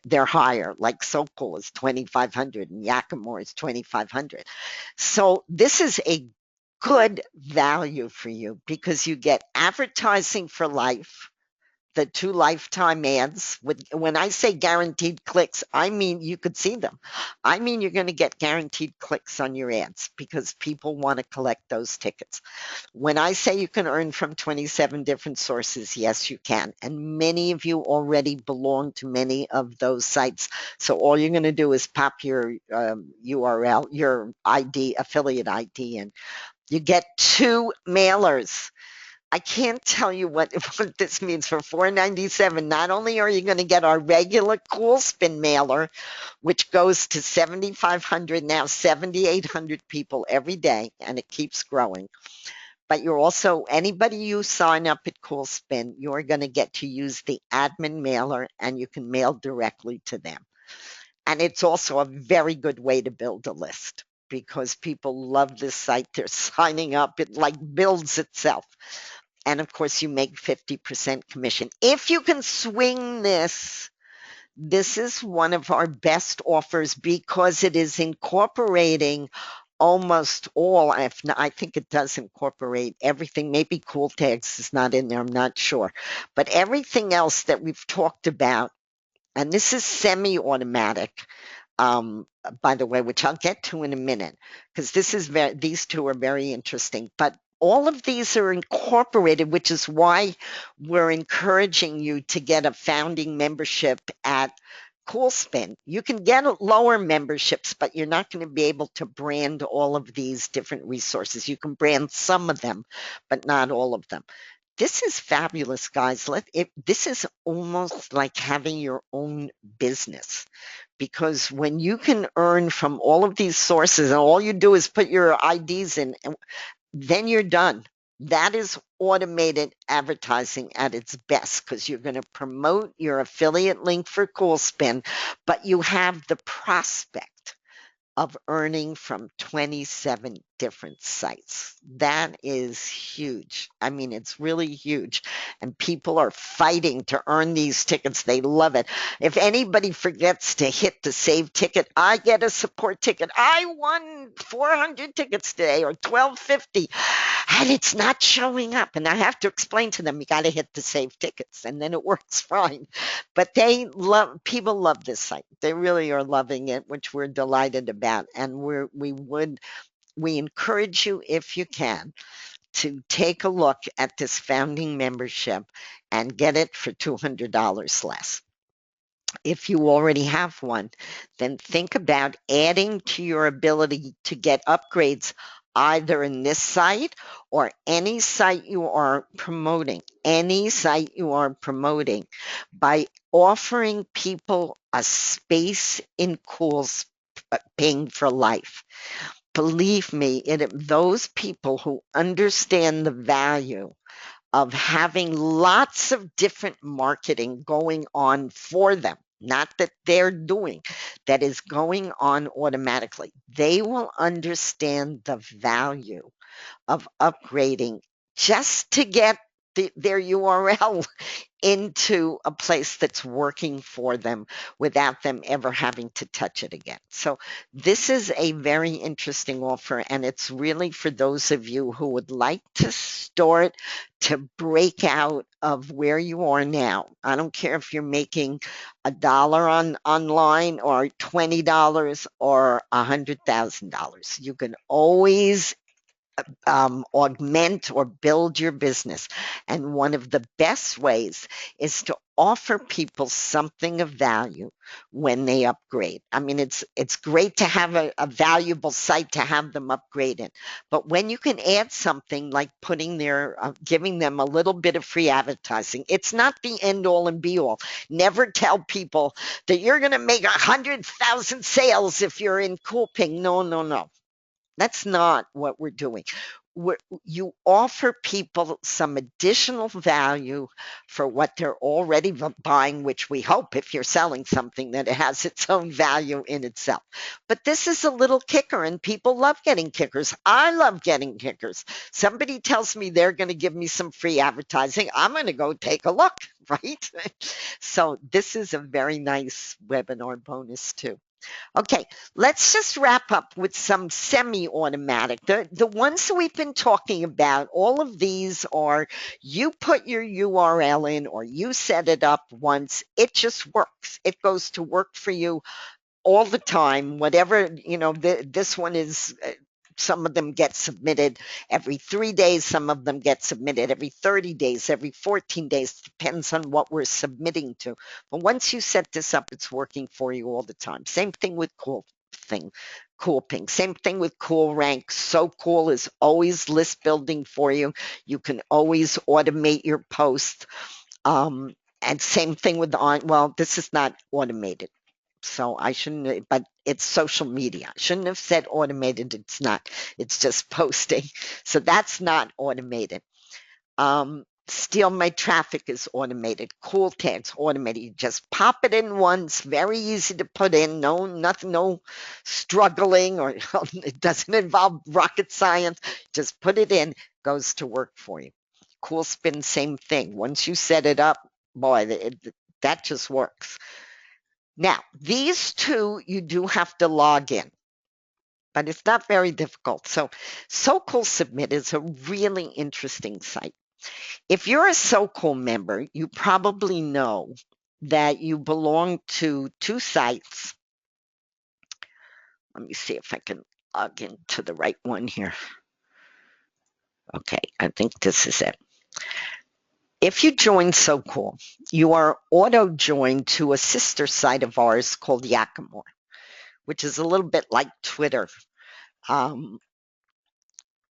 S1: They're higher, like So Cool is $2,500 and Yakima is $2,500. So this is a good value for you because you get advertising for life, the 2 lifetime ads. When I say guaranteed clicks, I mean you could see them. I mean you're going to get guaranteed clicks on your ads because people want to collect those tickets. When I say you can earn from 27 different sources, yes, you can. And many of you already belong to many of those sites. So all you're going to do is pop your URL, your ID, affiliate ID, and you get 2 mailers. I can't tell you what this means for $4.97. Not only are you going to get our regular Coolspin mailer, which goes to 7,500, now 7,800 people every day, and it keeps growing. But you're also, anybody you sign up at Coolspin, you're going to get to use the admin mailer and you can mail directly to them. And it's also a very good way to build a list because people love this site. They're signing up. It like builds itself. And of course, you make 50% commission. If you can swing this, this is one of our best offers because it is incorporating almost all, if not, I think it does incorporate everything. Maybe cool tags is not in there, I'm not sure. But everything else that we've talked about, and this is semi-automatic, um, by the way, which I'll get to in a minute, because these two are very interesting. But all of these are incorporated, which is why we're encouraging you to get a founding membership at Coolspin. You can get lower memberships, but you're not going to be able to brand all of these different resources. You can brand some of them, but not all of them. This is fabulous, guys. This is almost like having your own business, because when you can earn from all of these sources and all you do is put your IDs in, and then you're done. That is automated advertising at its best, because you're going to promote your affiliate link for Coolspin, but you have the prospect of earning from 27 different sites. That is huge. I mean, it's really huge. And people are fighting to earn these tickets. They love it. If anybody forgets to hit the save ticket, I get a support ticket. I won 400 tickets today, or 1250, and it's not showing up. And I have to explain to them, you got to hit the save tickets, and then it works fine. But people love this site. They really are loving it, which we're delighted about. And we encourage you, if you can, to take a look at this founding membership and get it for $200 less. If you already have one, then think about adding to your ability to get upgrades either in this site or any site you are promoting, by offering people a space in Cool's paying for life. Believe me, those people who understand the value of having lots of different marketing going on for them, not that they're doing, that is going on automatically. They will understand the value of upgrading just to get their URL into a place that's working for them without them ever having to touch it again. So this is a very interesting offer, and it's really for those of you who would like to start to break out of where you are now. I don't care if you're making $1 on online or $20 or $100,000. You can always augment or build your business. And one of the best ways is to offer people something of value when they upgrade. I mean, it's great to have a valuable site to have them upgraded, but when you can add something like giving them a little bit of free advertising, it's not the end all and be all. Never tell people that you're going to make 100,000 sales if you're in Coolping. No, no, no. That's not what we're doing. You offer people some additional value for what they're already buying, which we hope, if you're selling something, that it has its own value in itself. But this is a little kicker, and people love getting kickers. I love getting kickers. Somebody tells me they're going to give me some free advertising, I'm going to go take a look, right? So this is a very nice webinar bonus too. Okay, let's just wrap up with some semi-automatic. The ones that we've been talking about, all of these are, you put your URL in or you set it up once, it just works. It goes to work for you all the time. Whatever, this one is, some of them get submitted every 3 days, some of them get submitted every 30 days, every 14 days, depends on what we're submitting to. But once you set this up, it's working for you all the time. Same thing with Coolping. Same thing with Cool Rank. So Cool is always list building for you. You can always automate your post. And same thing with well, this is not automated. So I shouldn't, but it's social media. I shouldn't have said automated. It's not. It's just posting. So that's not automated. Steal My Traffic is automated. Cool Tags automated. You just pop it in once. Very easy to put in. No struggling, or it doesn't involve rocket science. Just put it in. Goes to work for you. Cool Spin, same thing. Once you set it up, boy, that just works. Now, these two, you do have to log in. but it's not very difficult. So Cool Submit is a really interesting site. If you're a So Cool member, you probably know that you belong to two sites. Let me see if I can log into the right one here. Okay, I think this is it. If you join So Cool, you are auto joined to a sister site of ours called Yakima, which is a little bit like Twitter. Um,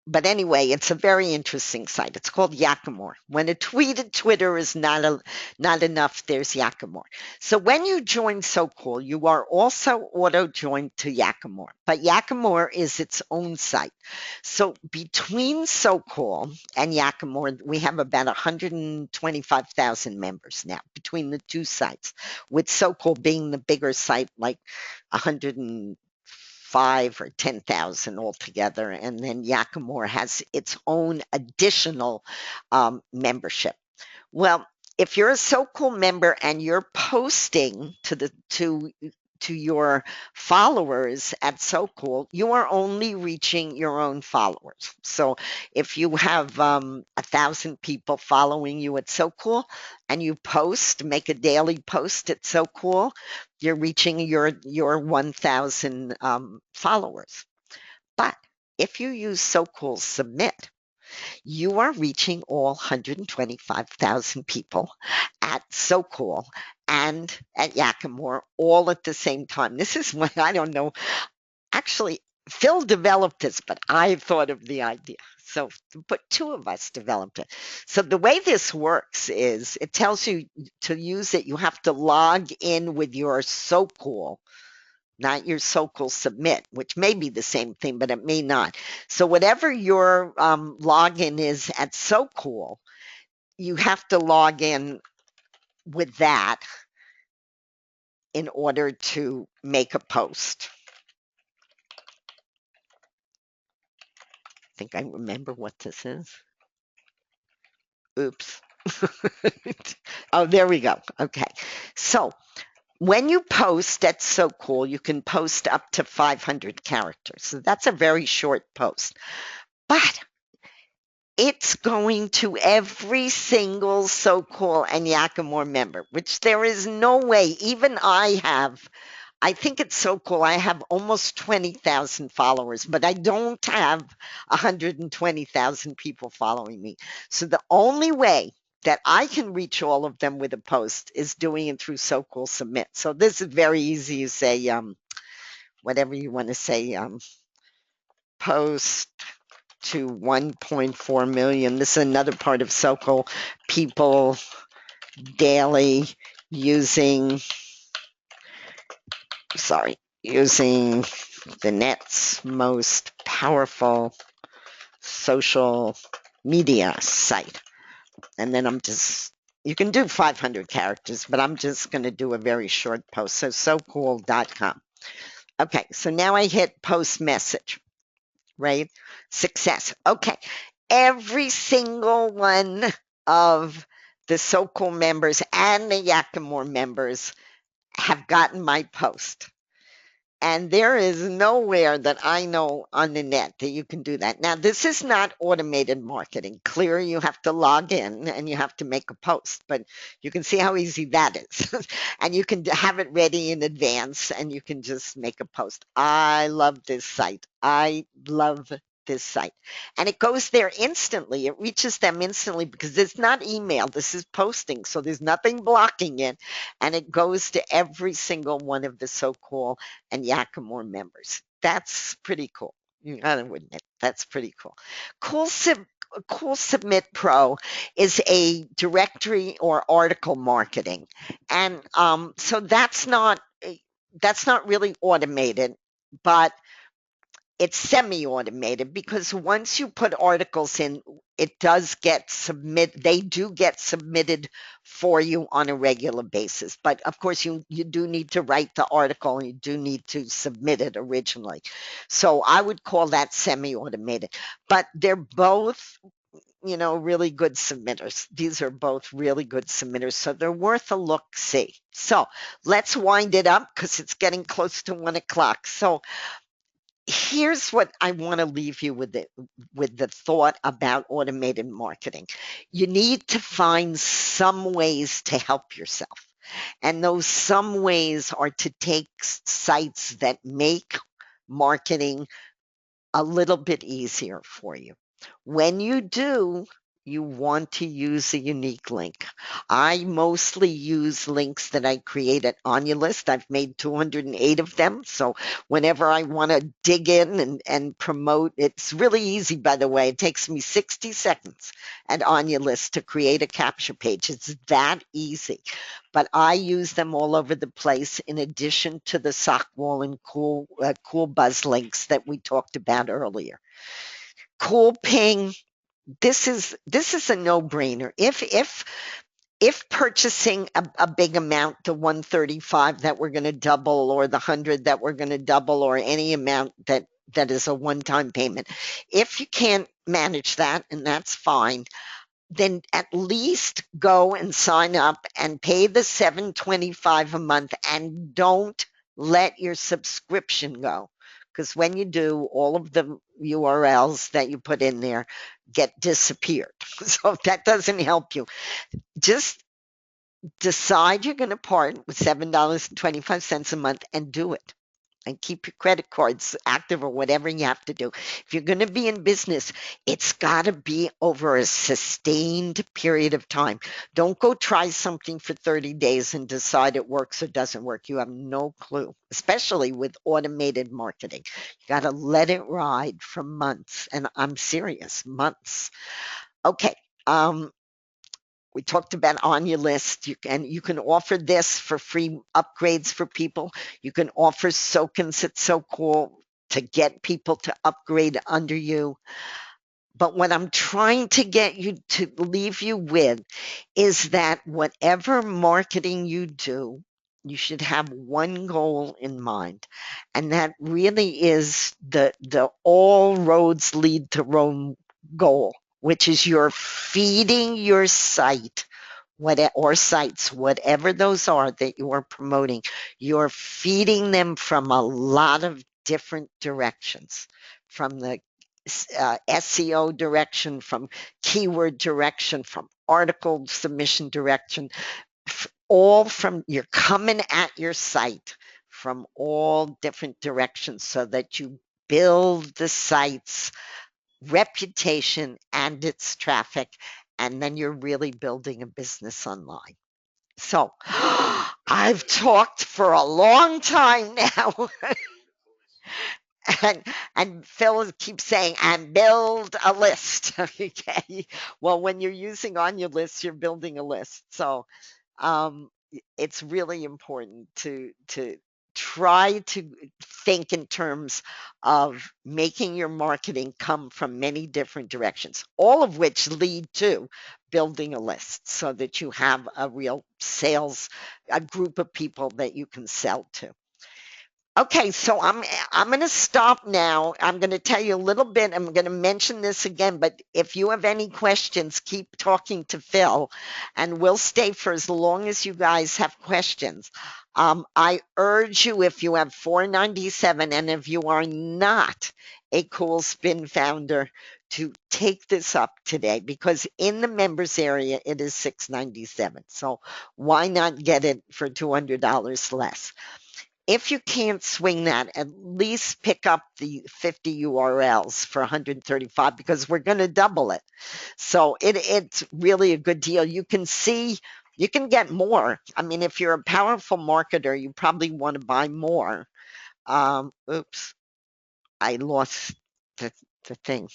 S1: but anyway, it's a very interesting site. It's called Yakima. When a tweeted Twitter is not enough, there's Yakima. So when you join So Cool, you are also auto joined to Yakima. But Yakima is its own site. So between So Cool and Yakima, we have about 125,000 members now between the two sites, with So Cool being the bigger site, like 100 five or 10,000 altogether. And then Yakima has its own additional membership. Well, if you're a So Cool member and you're posting to your followers at So Cool, you are only reaching your own followers. So if you have 1,000 people following you at So Cool and you make a daily post at So Cool, you're reaching your 1,000 followers. But if you use So Cool Submit, you are reaching all 125,000 people at So Cool and at Yakima all at the same time. This is when I don't know. Actually, Phil developed this, but I thought of the idea. So, but two of us developed it. So the way this works is it tells you to use it, you have to log in with your So Cool, not your So Cool Submit, which may be the same thing, but it may not. So whatever your login is at So Cool, you have to log in with that in order to make a post. I think I remember what this is. Oops. Oh, there we go. Okay. So when you post at So Cool, you can post up to 500 characters. So that's a very short post. But it's going to every single So Cool and Yakima member, which there is no way. Even I think it's So Cool. I have almost 20,000 followers, but I don't have 120,000 people following me. So the only way that I can reach all of them with a post is doing it through So Cool Submit. So this is very easy. You say, whatever you want to say, post to 1.4 million. This is another part of So Cool. People daily using, using the net's most powerful social media site. And then you can do 500 characters, but I'm just going to do a very short post. So, socool.com. Okay, so now I hit post message, right? Success. Okay, every single one of the So Cool members and the Yakima members have gotten my post. And there is nowhere that I know on the net that you can do that. Now, this is not automated marketing. Clear, you have to log in and you have to make a post, but you can see how easy that is. And you can have it ready in advance and you can just make a post. I love this site. I love this site. And it goes there instantly. It reaches them instantly because it's not email. This is posting. So there's nothing blocking it. And it goes to every single one of the So Cool and Yakima members. That's pretty cool. You gotta admit, that's pretty cool. Cool, cool Submit Pro is a directory or article marketing, and so that's not really automated, but it's semi-automated because once you put articles in, they do get submitted for you on a regular basis. But of course you do need to write the article and you do need to submit it originally. So I would call that semi-automated. But they're both, really good submitters. These are both really good submitters. So they're worth a look see. So let's wind it up because it's getting close to 1 o'clock. So Here's what I want to leave you with the thought about automated marketing. You need to find some ways to help yourself. And those some ways are to take sites that make marketing a little bit easier for you. When you do, you want to use a unique link. I mostly use links that I create at OnyaList. I've made 208 of them. So whenever I want to dig in and promote, it's really easy, by the way. It takes me 60 seconds at OnyaList to create a capture page. It's that easy. But I use them all over the place in addition to the sock wall and cool buzz links that we talked about earlier. Cool ping. This is a no-brainer. If purchasing a big amount, the 135 that we're going to double, or the 100 that we're going to double, or any amount that is a one-time payment, if you can't manage that, and that's fine, then at least go and sign up and pay the 725 a month, and don't let your subscription go, because when you do, all of the URLs that you put in there get disappeared. So that doesn't help you. Just decide you're going to part with $7.25 a month and do it, and keep your credit cards active, or whatever you have to do. If you're going to be in business, it's got to be over a sustained period of time. Don't go try something for 30 days and decide it works or doesn't work. You have no clue, especially with automated marketing. You got to let it ride for months. And I'm serious, months. Okay. We talked about on your list. You can offer this for free upgrades for people. You can offer SOCINs. It's so cool to get people to upgrade under you. But what I'm trying to get you to leave you with is that whatever marketing you do, you should have one goal in mind. And that really is the all roads lead to Rome goal, which is you're feeding your site, or sites, whatever those are that you are promoting, you're feeding them from a lot of different directions, from the SEO direction, from keyword direction, from article submission direction, all from, you're coming at your site from all different directions so that you build the site's reputation and its traffic, and then you're really building a business online. So I've talked for a long time now. and and Phil keeps saying, and build a list. Okay. Well, when you're using on your list, you're building a list. So it's really important to try to think in terms of making your marketing come from many different directions, all of which lead to building a list so that you have a real sales, a group of people that you can sell to. Okay, so I'm going to stop now. I'm going to tell you a little bit. I'm going to mention this again, but if you have any questions, keep talking to Phil, and we'll stay for as long as you guys have questions. I urge you, if you have 497, and if you are not a Cool Spin founder, to take this up today, because in the members area it is 697. So why not get it for $200 less? If you can't swing that, at least pick up the 50 URLs for 135, because we're going to double it. So it's really a good deal. You can see, you can get more. I mean, if you're a powerful marketer, you probably want to buy more. Oops, I lost the thing.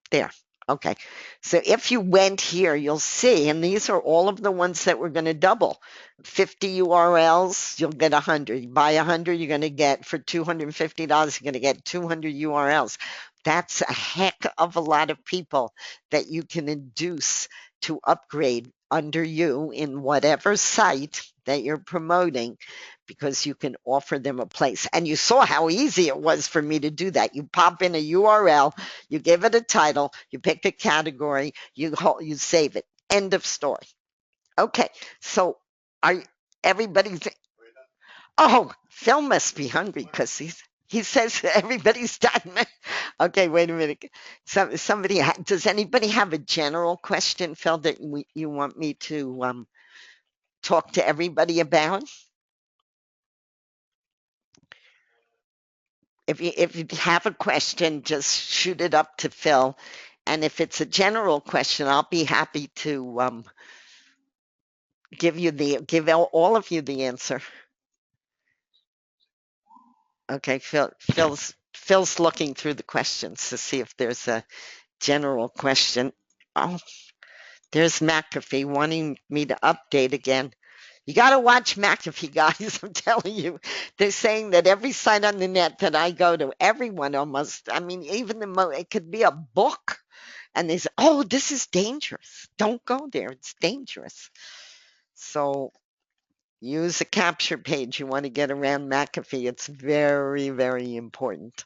S1: There. Okay. So if you went here, you'll see, and these are all of the ones that we're going to double. 50 URLs, you'll get 100. You buy 100, you're going to get, for $250, you're going to get 200 URLs. That's a heck of a lot of people that you can induce to upgrade under you in whatever site that you're promoting, because you can offer them a place. And you saw how easy it was for me to do that. You pop in a URL, you give it a title, you pick a category, you save it. End of story. Okay, so are everybody's? Oh, Phil must be hungry because he's. He says everybody's done. Okay, wait a minute. Does anybody have a general question, Phil, that you want me to talk to everybody about? If you have a question, just shoot it up to Phil. And if it's a general question, I'll be happy to give all of you the answer. Okay, Phil's looking through the questions to see if there's a general question. Oh, there's McAfee wanting me to update again. You got to watch McAfee, guys. I'm telling you, they're saying that every site on the net that I go to, everyone almost, I mean, even it could be a book, and they say, oh, this is dangerous. Don't go there. It's dangerous. So use a capture page. You want to get around McAfee. It's very, very important.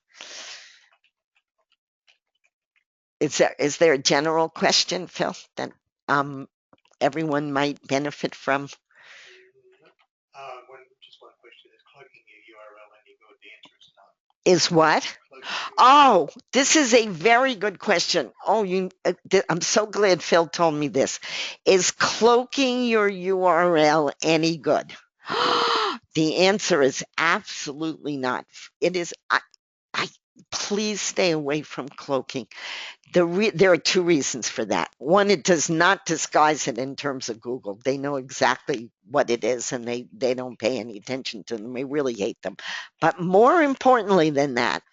S1: Is there a general question, Phil, that um, everyone might benefit from?
S2: Just one question. Is cloaking your URL any good? The answer is no.
S1: Is what? Oh, this is a very good question. Oh, I'm so glad Phil told me this. Is cloaking your URL any good? The answer is absolutely not. It is. I please stay away from cloaking. There are two reasons for that. One, it does not disguise it in terms of Google. They know exactly what it is, and they don't pay any attention to them. They really hate them. But more importantly than that,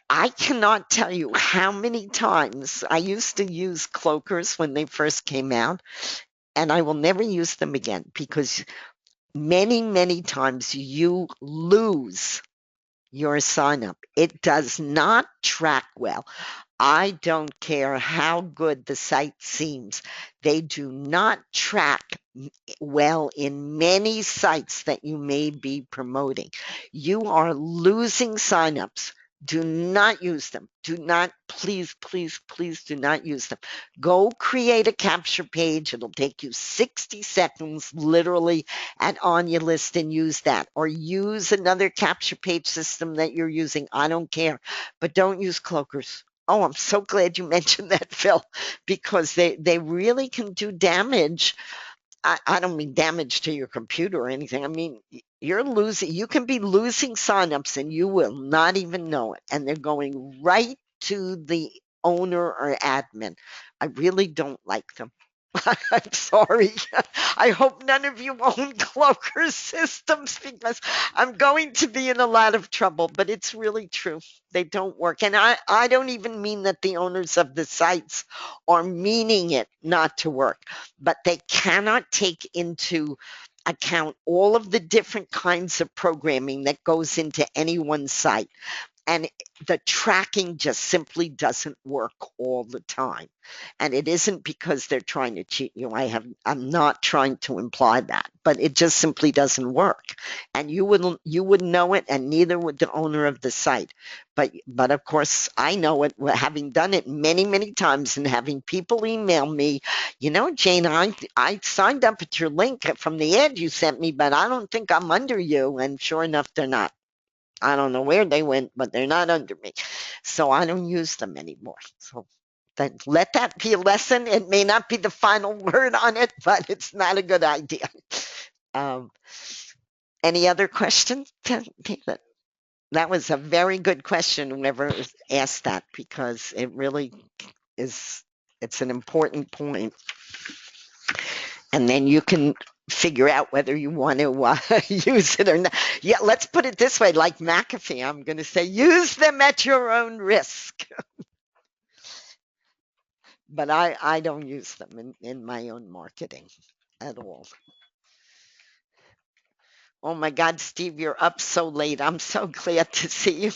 S1: I cannot tell you how many times I used to use cloakers when they first came out, and I will never use them again because many, many times you lose your sign up. It does not track well. I don't care how good the site seems. They do not track well in many sites that you may be promoting. You are losing signups. Do not use them. Do not, please, please, please do not use them. Go create a capture page. It'll take you 60 seconds, literally, and on your list and use that. Or use another capture page system that you're using. I don't care. But don't use cloakers. Oh, I'm so glad you mentioned that, Phil, because they really can do damage. I don't mean damage to your computer or anything. I mean, you can be losing signups and you will not even know it. And they're going right to the owner or admin. I really don't like them. I'm sorry. I hope none of you own Cloaker systems because I'm going to be in a lot of trouble, but it's really true. They don't work. And I don't even mean that the owners of the sites are meaning it not to work, but they cannot take into account all of the different kinds of programming that goes into any one site. And the tracking just simply doesn't work all the time. And it isn't because they're trying to cheat you. I'm not trying to imply that, but it just simply doesn't work. And you wouldn't know it, and neither would the owner of the site. But of course I know it, having done it many, many times and having people email me, Jane, I signed up at your link from the ad you sent me, but I don't think I'm under you. And sure enough, they're not. I don't know where they went, but they're not under me. So I don't use them anymore. So let that be a lesson. It may not be the final word on it, but it's not a good idea. Um, any other questions? That was a very good question, whoever asked that, because it really is, it's an important point. And then you can figure out whether you want to use it or not. Yeah, let's put it this way, like McAfee, I'm going to say use them at your own risk. But I don't use them in my own marketing at all. Oh my God, Steve, you're up so late. I'm so glad to see you.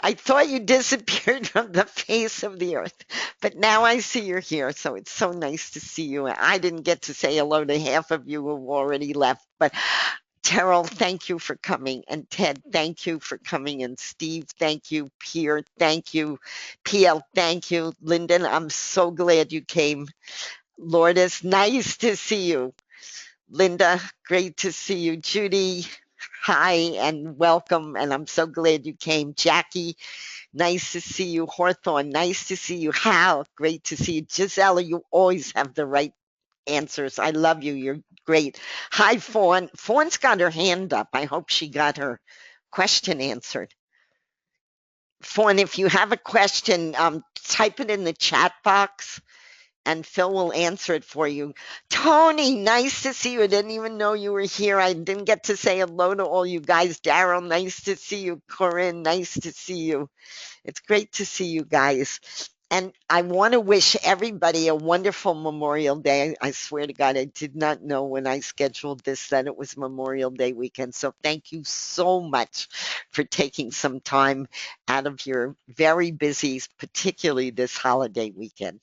S1: I thought you disappeared from the face of the earth, but now I see you're here. So it's so nice to see you. I didn't get to say hello to half of you who've already left, but Terrell, thank you for coming. And Ted, thank you for coming. And Steve, thank you. Pierre, thank you. PL, thank you. Lyndon, I'm so glad you came. Lourdes, nice to see you. Linda, great to see you. Judy, Hi and welcome. And I'm so glad you came. Jackie, nice to see you. Hawthorne, nice to see you. Hal, great to see you. Gisela, you always have the right answers. I love you. You're great. Hi, Fawn. Fawn's got her hand up. I hope she got her question answered. Fawn, if you have a question, type it in the chat box and Phil will answer it for you. Tony, nice to see you. I didn't even know you were here. I didn't get to say hello to all you guys. Daryl, nice to see you. Corinne, nice to see you. It's great to see you guys. And I want to wish everybody a wonderful Memorial Day. I swear to God, I did not know when I scheduled this that it was Memorial Day weekend. So thank you so much for taking some time out of your very busy, particularly this holiday weekend.